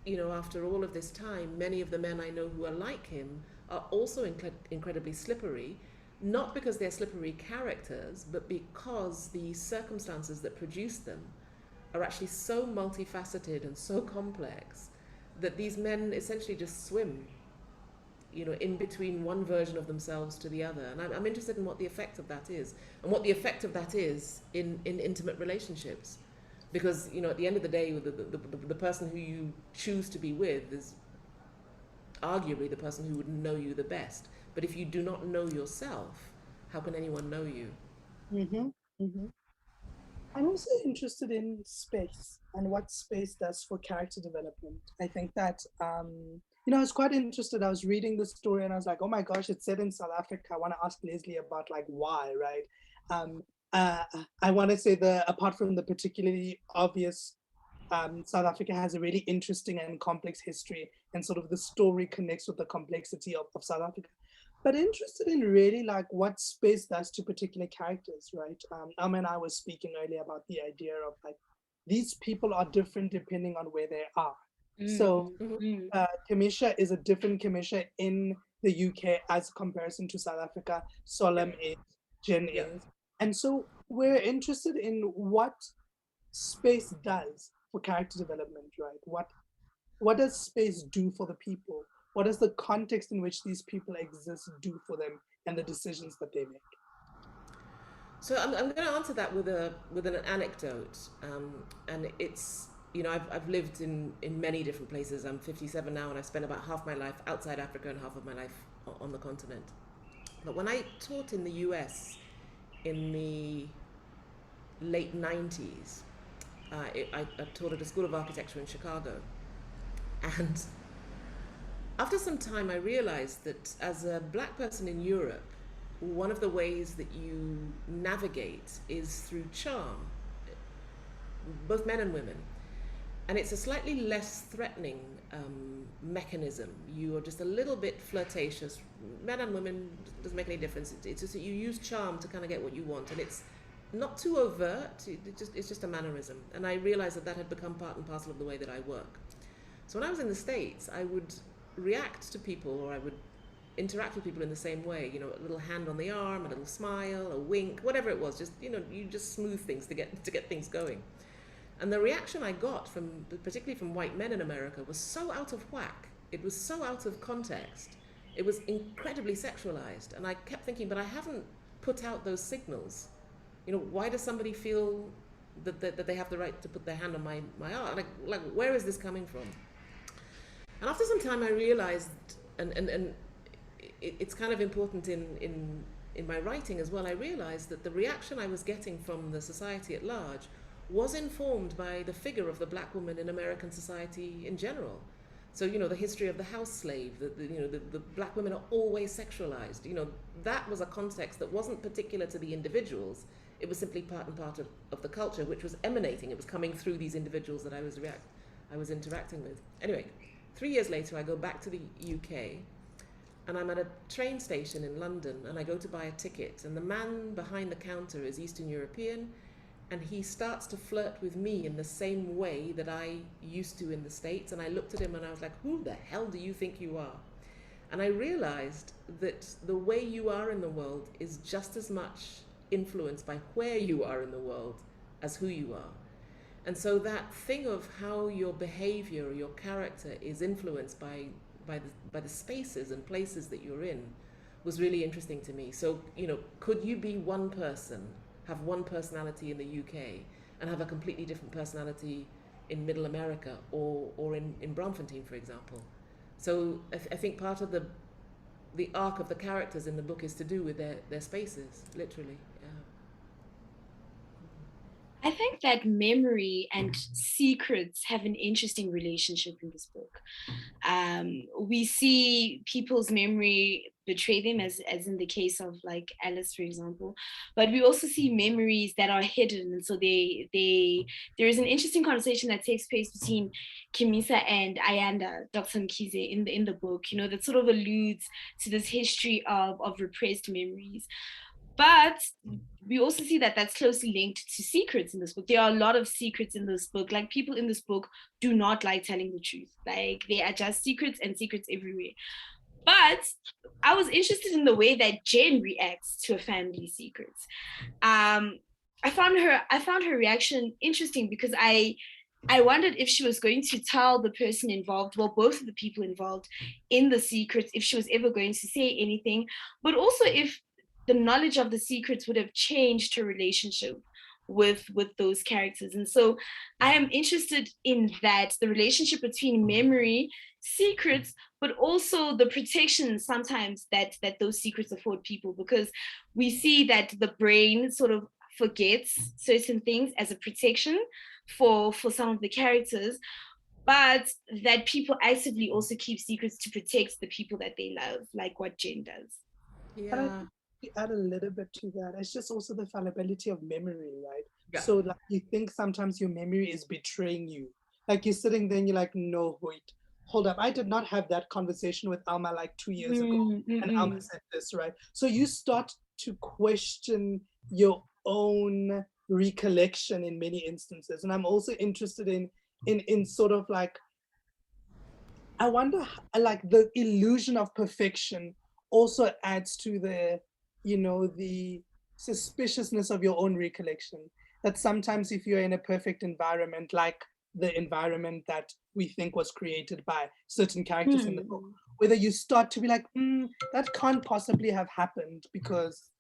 after all of this time, many of the men I know who are like him are also incredibly slippery, not because they're slippery characters, but because the circumstances that produce them are actually so multifaceted and so complex that these men essentially just swim, in between one version of themselves to the other. And I'm interested in what the effect of that is, and what the effect of that is in intimate relationships. Because, at the end of the day, the person who you choose to be with is arguably the person who would know you the best. But if you do not know yourself, how can anyone know you? Mm-hmm. Mm-hmm. I'm also interested in space and what space does for character development. I think that, I was quite interested. I was reading the story and I was like, oh my gosh, it's set in South Africa. I want to ask Lesley about like why, right? Um, uh, I want to say apart from the particularly obvious, South Africa has a really interesting and complex history, and sort of the story connects with the complexity of South Africa. But interested in really like what space does to particular characters, right? Alma and I was speaking earlier about the idea of like these people are different depending on where they are. So Kemisha is a different Kemisha in the UK as comparison to South Africa. Salam Yep. is, Jen Yep. is. And so we're interested in what space does for character development, right? What does space do for the people? What does the context in which these people exist do for them and the decisions that they make? So I'm going to answer that with an anecdote, and it's, I've lived in many different places. I'm 57 now, and I've spent about half my life outside Africa and half of my life on the continent. But when I taught in the US in the late 90s, I taught at a school of architecture in Chicago, and after some time, I realized that as a black person in Europe, one of the ways that you navigate is through charm, both men and women. And it's a slightly less threatening mechanism. You are just a little bit flirtatious. Men and women, doesn't make any difference. It's just that you use charm to kind of get what you want. And it's not too overt, it's just a mannerism. And I realized that had become part and parcel of the way that I work. So when I was in the States, I would react to people, or I would interact with people in the same way, a little hand on the arm, a little smile, a wink, whatever it was, just, you just smooth things to get things going. And the reaction I got particularly from white men in America, was so out of whack. It was so out of context. It was incredibly sexualized. And I kept thinking, but I haven't put out those signals. Why does somebody feel that they have the right to put their hand on my arm? Like, where is this coming from? And after some time, I realized, and it's kind of important in my writing as well, I realized that the reaction I was getting from the society at large was informed by the figure of the black woman in American society in general. So, the history of the house slave, the black women are always sexualized. That was a context that wasn't particular to the individuals. It was simply part and part of the culture, which was emanating. It was coming through these individuals that I was interacting with. Anyway, 3 years later, I go back to the UK, and I'm at a train station in London, and I go to buy a ticket, and the man behind the counter is Eastern European, and he starts to flirt with me in the same way that I used to in the States. And I looked at him and I was like, who the hell do you think you are? And I realized that the way you are in the world is just as much influenced by where you are in the world as who you are. And so that thing of how your behavior or your character is influenced by the spaces and places that you're in was really interesting to me. So, could you be one person, have one personality in the UK, and have a completely different personality in Middle America or in Braamfontein, for example? So I think part of the arc of the characters in the book is to do with their spaces, literally. I think that memory and secrets have an interesting relationship in this book. We see people's memory betray them, as in the case of like Alice, for example, but we also see memories that are hidden. And so there is an interesting conversation that takes place between Kimisa and Ayanda, Dr. Mkize, in the book, that sort of alludes to this history of repressed memories. But we also see that that's closely linked to secrets in this book. There are a lot of secrets in this book. Like, people in this book do not like telling the truth. Like, they are just secrets and secrets everywhere. But I was interested in the way that Jen reacts to a family secrets. I found her reaction interesting because I wondered if she was going to tell the person involved, well, both of the people involved in the secrets, if she was ever going to say anything, but also if the knowledge of the secrets would have changed her relationship with those characters. And so I am interested in that, the relationship between memory, secrets, but also the protection sometimes that those secrets afford people, because we see that the brain sort of forgets certain things as a protection for some of the characters, but that people actively also keep secrets to protect the people that they love, like what Jen does. And I Yeah. think to add a little bit to that, it's just also the fallibility of memory, right? Yeah. So like you think sometimes your memory is betraying you. Like you're sitting there and you're like, no, wait, hold up. I did not have that conversation with Alma like 2 years ago. And Alma said this, right? So you start to question your own recollection in many instances. And I'm also interested in sort of like, I wonder, like the illusion of perfection also adds to the, the suspiciousness of your own recollection. That sometimes if you're in a perfect environment, like the environment that we think was created by certain characters in the book, whether you start to be like, that can't possibly have happened because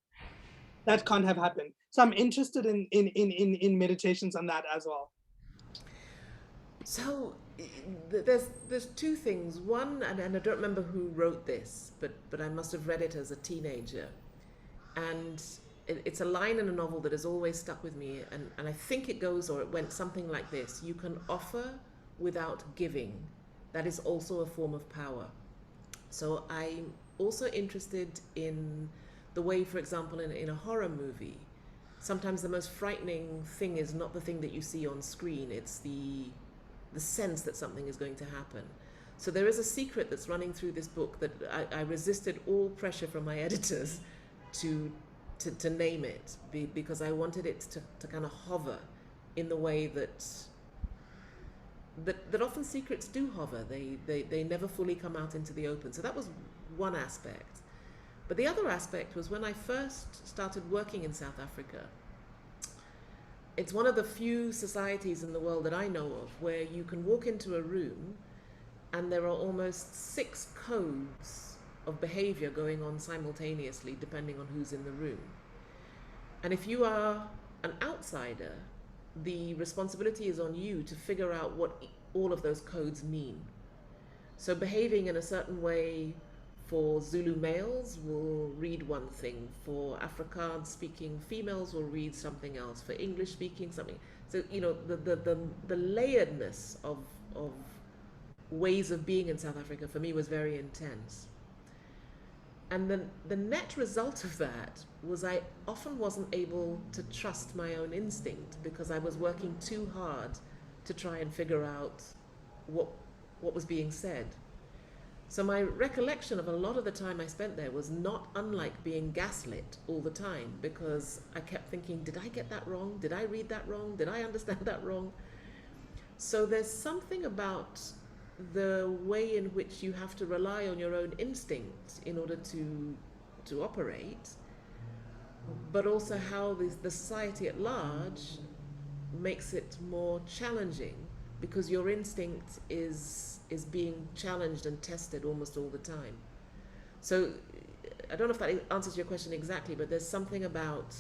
that can't have happened. So I'm interested in meditations on that as well. So there's two things. One, and I don't remember who wrote this, but I must have read it as a teenager, and it's a line in a novel that has always stuck with me, and I think it goes, or it went something like this: you can offer without giving. That is also a form of power. So I'm also interested in the way, for example, in a horror movie, sometimes the most frightening thing is not the thing that you see on screen, it's the sense that something is going to happen. So there is a secret that's running through this book that I resisted all pressure from my editors to name it, because I wanted it to kind of hover in the way that often secrets do hover. They never fully come out into the open. So that was one aspect. But the other aspect was when I first started working in South Africa. It's one of the few societies in the world that I know of where you can walk into a room and there are almost 6 codes of behavior going on simultaneously depending on who's in the room. And if you are an outsider, the responsibility is on you to figure out what all of those codes mean. So behaving in a certain way for Zulu males will read one thing, for Afrikaans speaking females will read something else, for English speaking something. So the layeredness of ways of being in South Africa for me was very intense. And then the net result of that was I often wasn't able to trust my own instinct because I was working too hard to try and figure out what was being said. So my recollection of a lot of the time I spent there was not unlike being gaslit all the time, because I kept thinking, did I get that wrong? Did I read that wrong? Did I understand that wrong? So there's something about the way in which you have to rely on your own instinct in order to operate, but also how the society at large makes it more challenging because your instinct is being challenged and tested almost all the time. So I don't know if that answers your question exactly, but there's something about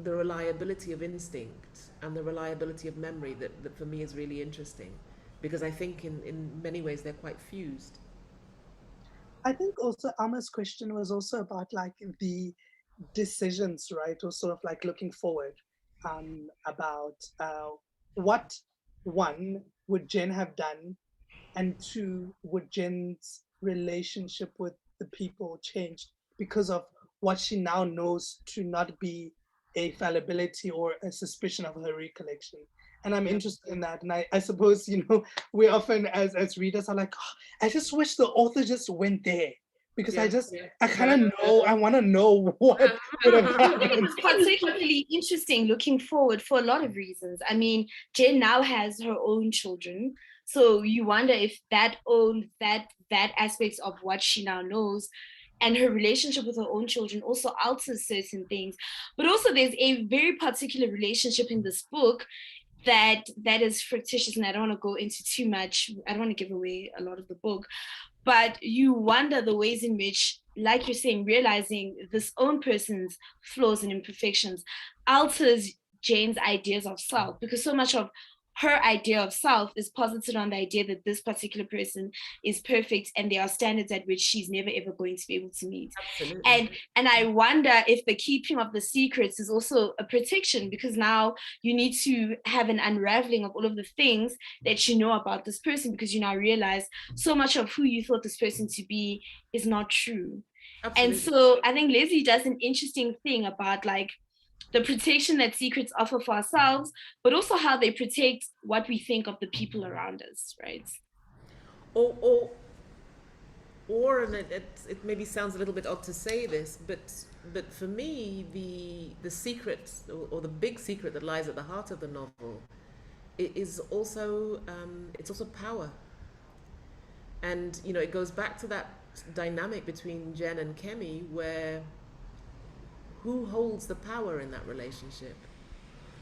the reliability of instinct and the reliability of memory that for me is really interesting, because I think in many ways they're quite fused. I think also Alma's question was also about like the decisions, right? Or sort of like looking forward about what, one, would Jen have done, and 2, would Jen's relationship with the people change because of what she now knows to not be a fallibility or a suspicion of her recollection. And I'm interested in that. And I suppose, we often as readers are like, oh, I just wish the author just went there, because Yeah. I kind of know, I want to know what would have I think happened. it's particularly interesting looking forward for a lot of reasons. I mean, Jen now has her own children, so you wonder if that aspects of what she now knows and her relationship with her own children also alters certain things. But also, there's a very particular relationship in this book that is fictitious, and I don't want to go into too much. I don't want to give away a lot of the book, but you wonder the ways in which, like you're saying, realizing this own person's flaws and imperfections alters Jane's ideas of self, because so much of her idea of self is posited on the idea that this particular person is perfect and there are standards at which she's never ever going to be able to meet. Absolutely. And I wonder if the keeping of the secrets is also a protection, because now you need to have an unraveling of all of the things that you know about this person, because you now realize so much of who you thought this person to be is not true. Absolutely. And so I think Lesley does an interesting thing about like the protection that secrets offer for ourselves, but also how they protect what we think of the people around us, right? Or and it maybe sounds a little bit odd to say this, but for me, the secret or the big secret that lies at the heart of the novel is also it's also power. And you know, it goes back to that dynamic between Jen and Kemi, where who holds the power in that relationship?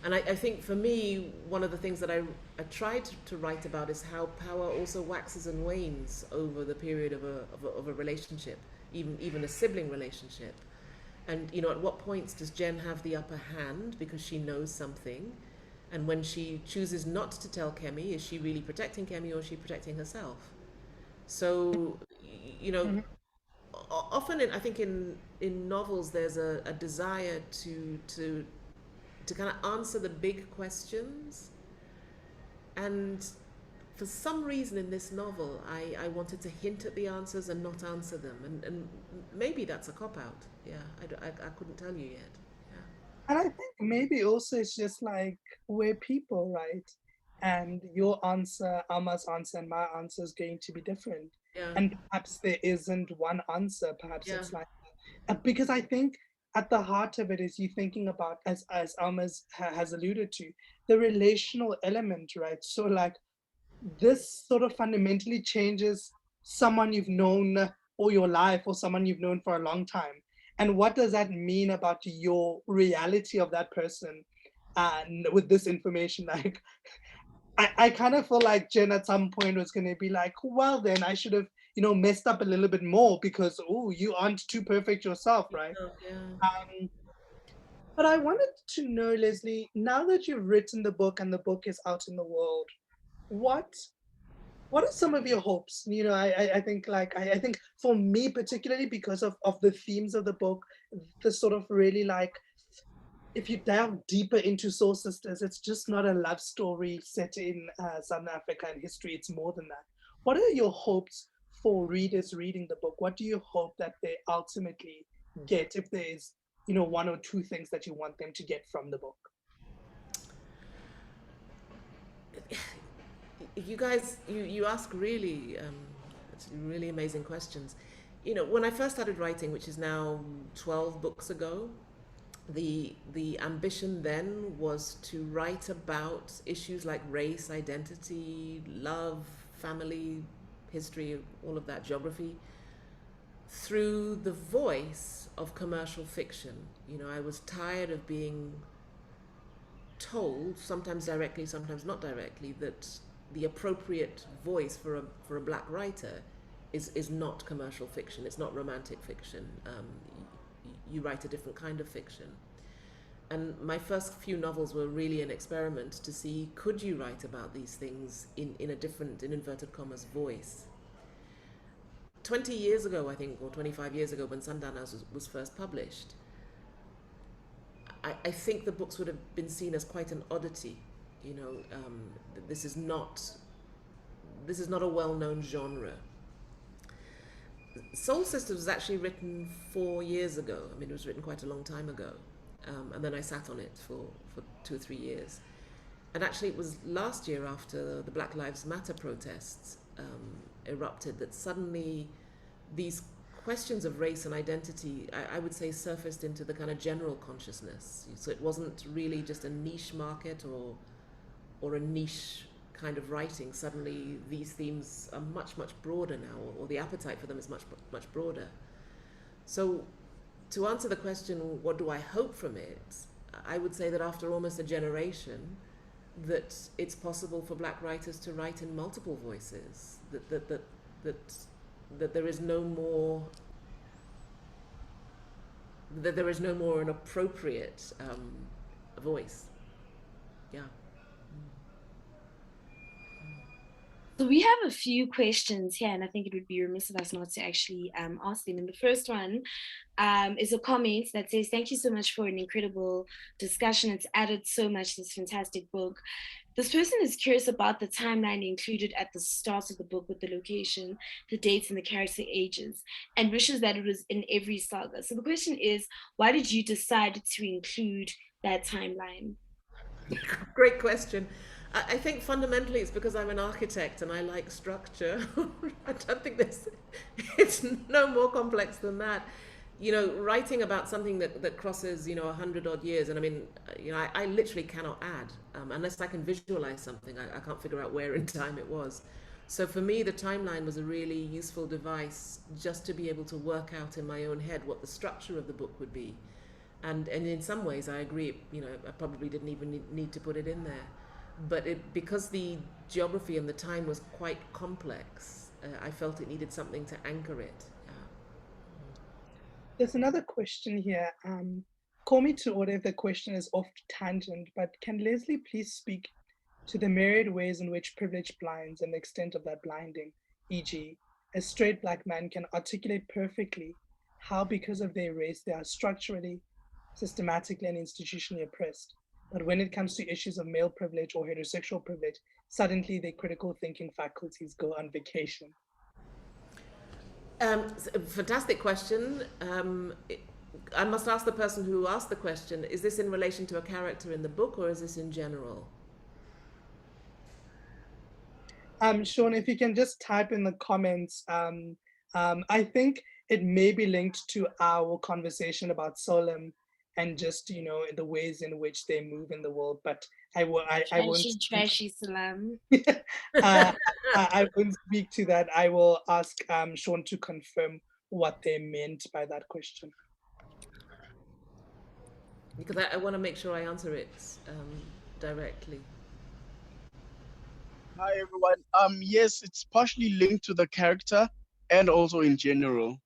And I think for me, one of the things that I tried to write about is how power also waxes and wanes over the period of a relationship, even a sibling relationship. And you know, at what points does Jen have the upper hand because she knows something? And when she chooses not to tell Kemi, is she really protecting Kemi or is she protecting herself? So, you know, often I think in novels there's a desire to kind of answer the big questions. And for some reason in this novel, I wanted to hint at the answers and not answer them. And maybe that's a cop-out. Yeah, I couldn't tell you yet. Yeah. And I think maybe also it's just like we're people, right? And your answer, Alma's answer, and my answer is going to be different. Yeah. And perhaps there isn't one answer. Perhaps Yeah. it's like, because I think at the heart of it is you thinking about, as Alma's has alluded to, the relational element, right? So like this sort of fundamentally changes someone you've known all your life or someone you've known for a long time. And what does that mean about your reality of that person with this information? Like, I kind of feel like Jen at some point was going to be like, well, then I should have, messed up a little bit more because, oh, you aren't too perfect yourself, right? Yeah. But I wanted to know, Lesley, now that you've written the book and the book is out in the world, what are some of your hopes? I think like I think for me particularly because of the themes of the book, the sort of really like if you delve deeper into Soul Sisters, it's just not a love story set in Southern Africa and history. It's more than that. What are your hopes for readers reading the book? What do you hope that they ultimately get, if there's one or two things that you want them to get from the book? You guys, you ask really really amazing questions. You know, when I first started writing, which is now 12 books ago, the ambition then was to write about issues like race, identity, love, family, history, all of that, geography, through the voice of commercial fiction. You know, I was tired of being told, sometimes directly, sometimes not directly, that the appropriate voice for a black writer is not commercial fiction. It's not romantic fiction. You write a different kind of fiction. And my first few novels were really an experiment to see, could you write about these things in a different, in inverted commas, voice? 20 years ago, I think, or 25 years ago, when Sundanas was first published, I think the books would have been seen as quite an oddity. You know, this is not a well-known genre. Soul Sisters was actually written 4 years ago. I mean, it was written quite a long time ago. And then I sat on it for 2 or 3 years. And actually it was last year, after the Black Lives Matter protests erupted, that suddenly these questions of race and identity, I would say, surfaced into the kind of general consciousness. So it wasn't really just a niche market or a niche kind of writing. Suddenly these themes are much, much broader now, or the appetite for them is much, much broader. So to answer the question, what do I hope from it? I would say that after almost a generation, that it's possible for Black writers to write in multiple voices, that there is no more an appropriate voice. Yeah. So we have a few questions here, and I think it would be remiss of us not to actually ask them. And the first one is a comment that says, "Thank you so much for an incredible discussion. It's added so much to this fantastic book." This person is curious about the timeline included at the start of the book with the location, the dates, and the character ages, and wishes that it was in every saga. So the question is, why did you decide to include that timeline? Great question. I think fundamentally it's because I'm an architect and I like structure. I don't think it's no more complex than that. You know, writing about something that crosses, 100 odd years, and I mean, I literally cannot add, unless I can visualize something, I can't figure out where in time it was. So for me, the timeline was a really useful device just to be able to work out in my own head what the structure of the book would be. And in some ways, I agree, I probably didn't even need to put it in there. But because the geography and the time was quite complex, I felt it needed something to anchor it. There's another question here. Call me to order if the question is off tangent, but can Lesley please speak to the myriad ways in which privilege blinds and the extent of that blinding, e.g., a straight Black man can articulate perfectly how, because of their race, they are structurally, systematically, and institutionally oppressed. But when it comes to issues of male privilege or heterosexual privilege, suddenly their critical thinking faculties go on vacation. Fantastic question. I must ask the person who asked the question, is this in relation to a character in the book or is this in general? Sean, if you can just type in the comments, I think it may be linked to our conversation about Salam and just, the ways in which they move in the world, but I won't. Trashy Salam. I won't speak to that. I will ask Sean to confirm what they meant by that question. Because I want to make sure I answer it directly. Hi everyone. Yes, it's partially linked to the character and also in general.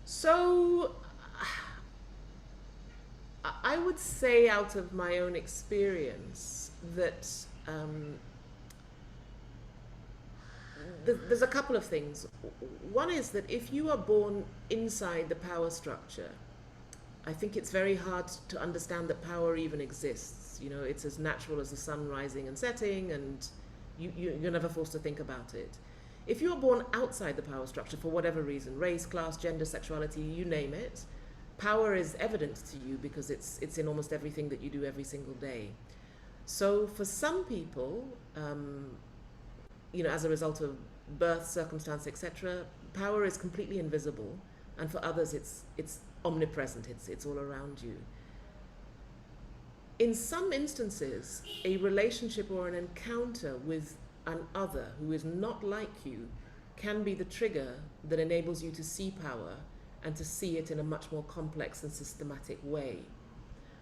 So I would say, out of my own experience, that there's a couple of things. One is that if you are born inside the power structure, I think it's very hard to understand that power even exists. It's as natural as the sun rising and setting, and you're never forced to think about it. If you are born outside the power structure for whatever reason, race, class, gender, sexuality, you name it, power is evident to you because it's in almost everything that you do every single day. So for some people, as a result of birth, circumstance, etc., power is completely invisible, and for others it's omnipresent, it's all around you. In some instances, a relationship or an encounter with an other who is not like you can be the trigger that enables you to see power and to see it in a much more complex and systematic way.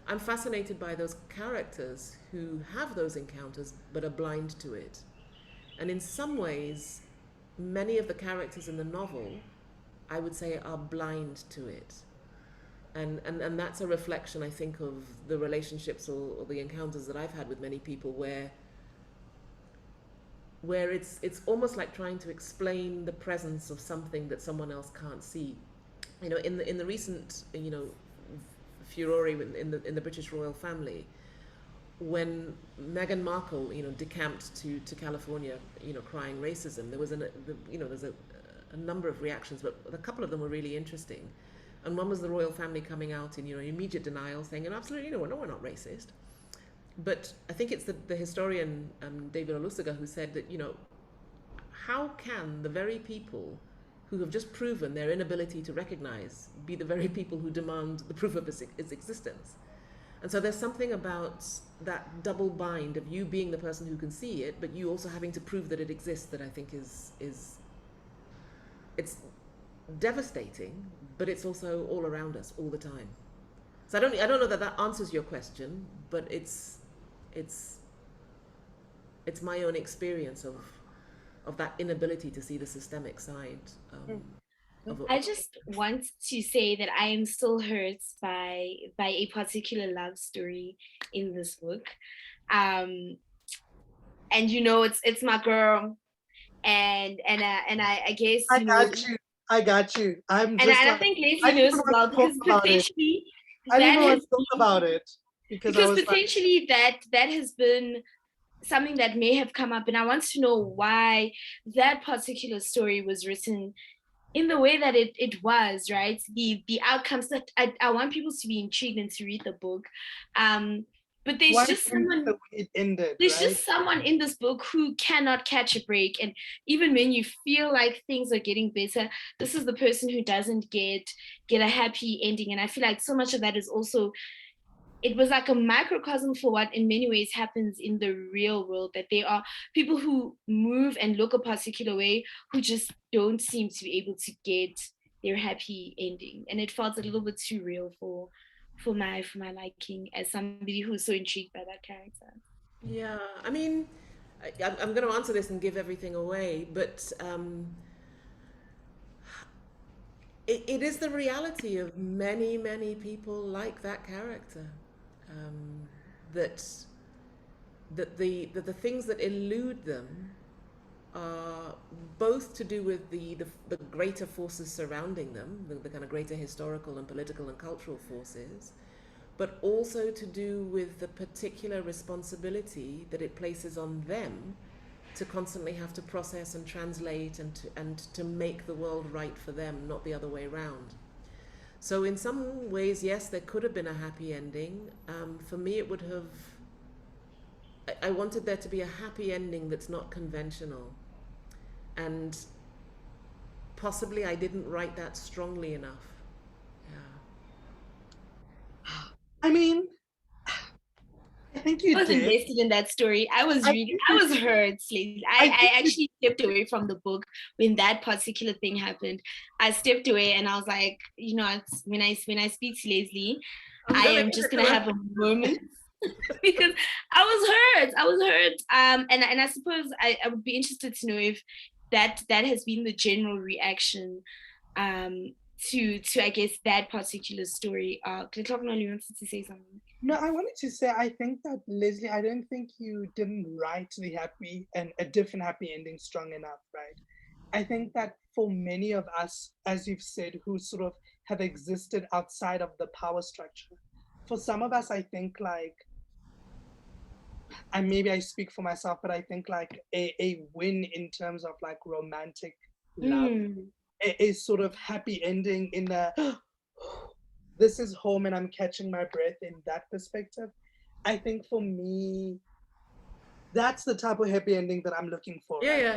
I'm fascinated by those characters who have those encounters but are blind to it. And in some ways, many of the characters in the novel, I would say, are blind to it. And that's a reflection, I think, of the relationships or the encounters that I've had with many people where it's almost like trying to explain the presence of something that someone else can't see. In the recent, furore in the British royal family, when Meghan Markle, decamped to California, crying racism, there was there's a number of reactions, but a couple of them were really interesting. And one was the royal family coming out in immediate denial, saying, absolutely, no, we're not racist. But I think it's the historian David Olusoga who said that, how can the very people who have just proven their inability to recognize, be the very people who demand the proof of its existence. And so there's something about that double bind of you being the person who can see it, but you also having to prove that it exists, that I think is it's devastating, but it's also all around us all the time. So I don't know that answers your question, but it's my own experience of that inability to see the systemic side. I just want to say that I am still hurt by a particular love story in this book, and it's my girl, and I guess I got you. I'm just and I think Lesley knows as well, because potentially I didn't want to talk about it because potentially that has been something that may have come up, and I want to know why that particular story was written in the way that it was, right? The outcomes that I want people to be intrigued and to read the book. But there's just someone, it ended, there's right? just someone in this book who cannot catch a break. And even when you feel like things are getting better, this is the person who doesn't get a happy ending. And I feel like so much of that is also, it was like a microcosm for what in many ways happens in the real world, that there are people who move and look a particular way who just don't seem to be able to get their happy ending. And it felt a little bit too real for my liking, as somebody who's so intrigued by that character. Yeah, I mean, I'm going to answer this and give everything away, but it is the reality of many, many people like that character. That the things that elude them are both to do with the greater forces surrounding them, the kind of greater historical and political and cultural forces, but also to do with the particular responsibility that it places on them to constantly have to process and translate and to make the world right for them, not the other way around. So in some ways, yes, there could have been a happy ending. For me, it would have, I wanted there to be a happy ending that's not conventional. And possibly I didn't write that strongly enough. Yeah. I mean, I think you I was invested in that story. I was hurt. I actually stepped away from the book when that particular thing happened. I stepped away and I was like, when I speak to Lesley, I am just gonna have a moment because I was hurt. And I suppose I would be interested to know if that has been the general reaction to I guess that particular story. Letlhogonolo, you wanted to say something? No, I wanted to say, I think that, Lesley, I don't think you didn't write the happy and a different happy ending strong enough, right? I think that for many of us, as you've said, who sort of have existed outside of the power structure, for some of us, I think and maybe I speak for myself, but I think like a win in terms of like romantic love, a sort of happy ending in the this is home and I'm catching my breath, in that perspective. I think for me, that's the type of happy ending that I'm looking for. Yeah.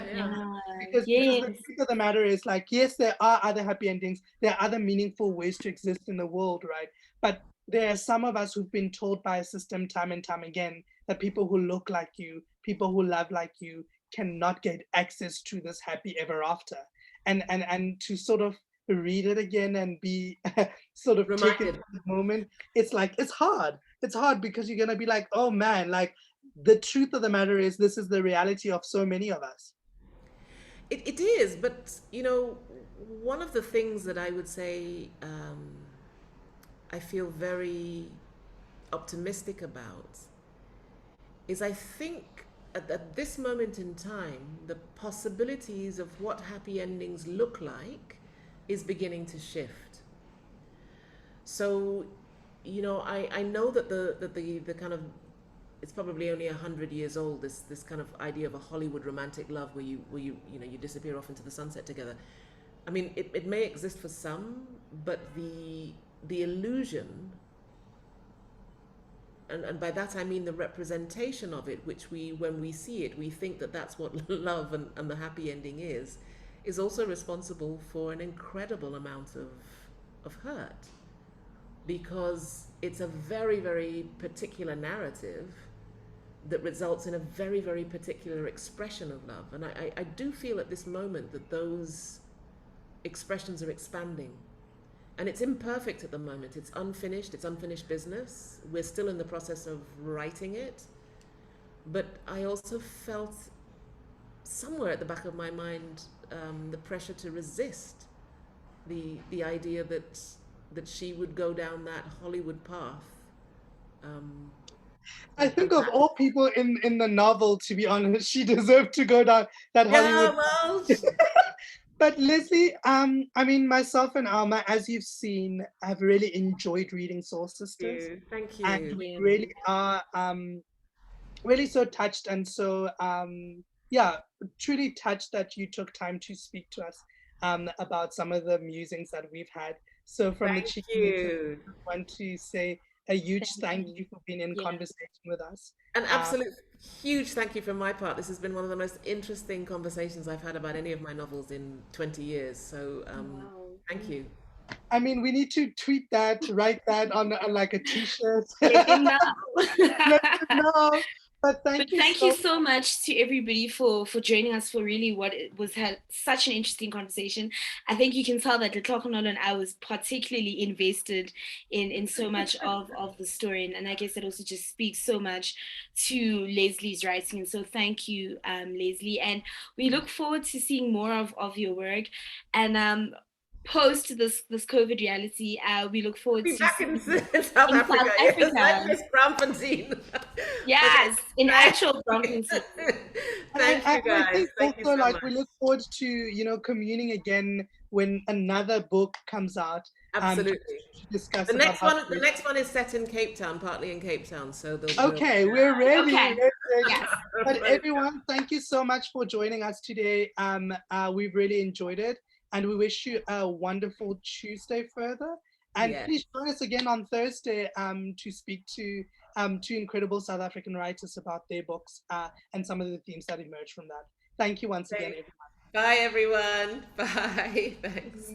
Because the truth of the matter is, like, yes, there are other happy endings. There are other meaningful ways to exist in the world, right? But there are some of us who've been told by a system time and time again that people who look like you, people who love like you, cannot get access to this happy ever after. And to sort of read it again and be sort of taken to the moment, it's like, it's hard because you're gonna be like, oh man, like, the truth of the matter is, this is the reality of so many of us. It is, but one of the things that I would say I feel very optimistic about is, I think at this moment in time, the possibilities of what happy endings look like is beginning to shift. So, I know that the kind of, it's probably only 100 years old, this kind of idea of a Hollywood romantic love where you disappear off into the sunset together. I mean, it may exist for some, but the illusion, and by that I mean the representation of it, which when we see it, we think that that's what love and the happy ending is is also responsible for an incredible amount of hurt, because it's a very, very particular narrative that results in a very, very particular expression of love. And I do feel at this moment that those expressions are expanding. And it's imperfect at the moment. It's unfinished business. We're still in the process of writing it. But I also felt somewhere at the back of my mind the pressure to resist the idea that she would go down that Hollywood path. I think of all people in the novel, to be honest, she deserved to go down that Hollywood. Well, But Lesley, I mean, myself and Alma, as you've seen, have really enjoyed reading Soul Sisters. thank you. And we really are really so touched and so, truly touched that you took time to speak to us about some of the musings that we've had. So from the cheeky, I want to say a huge thank you for being in conversation with us. An absolute huge thank you from my part. This has been one of the most interesting conversations I've had about any of my novels in 20 years. So thank you. I mean, we need to tweet that, write that on like a t-shirt. Let them know. Let them know. But thank you so much to everybody for joining us for really what it was such an interesting conversation. I think you can tell that Letlhogonolo and I was particularly invested in so much of the story, and I guess it also just speaks so much to Lesley's writing. And so thank you, Lesley, and we look forward to seeing more of your work. And post this COVID reality, we look forward to back in South Africa. Yes, Braamfontein. Yes, in actual Braamfontein. Thank you, guys. I think Thank also, you so like, much. we look forward to communing again when another book comes out. Absolutely. To discuss the next one is set in Cape Town, partly in Cape Town. So we're ready. Okay. Yes. But everyone, thank you so much for joining us today. We've really enjoyed it. And we wish you a wonderful Tuesday further. And please join us again on Thursday to speak to two incredible South African writers about their books and some of the themes that emerge from that. Thank you once again, everyone. Bye, everyone. Bye. Thanks.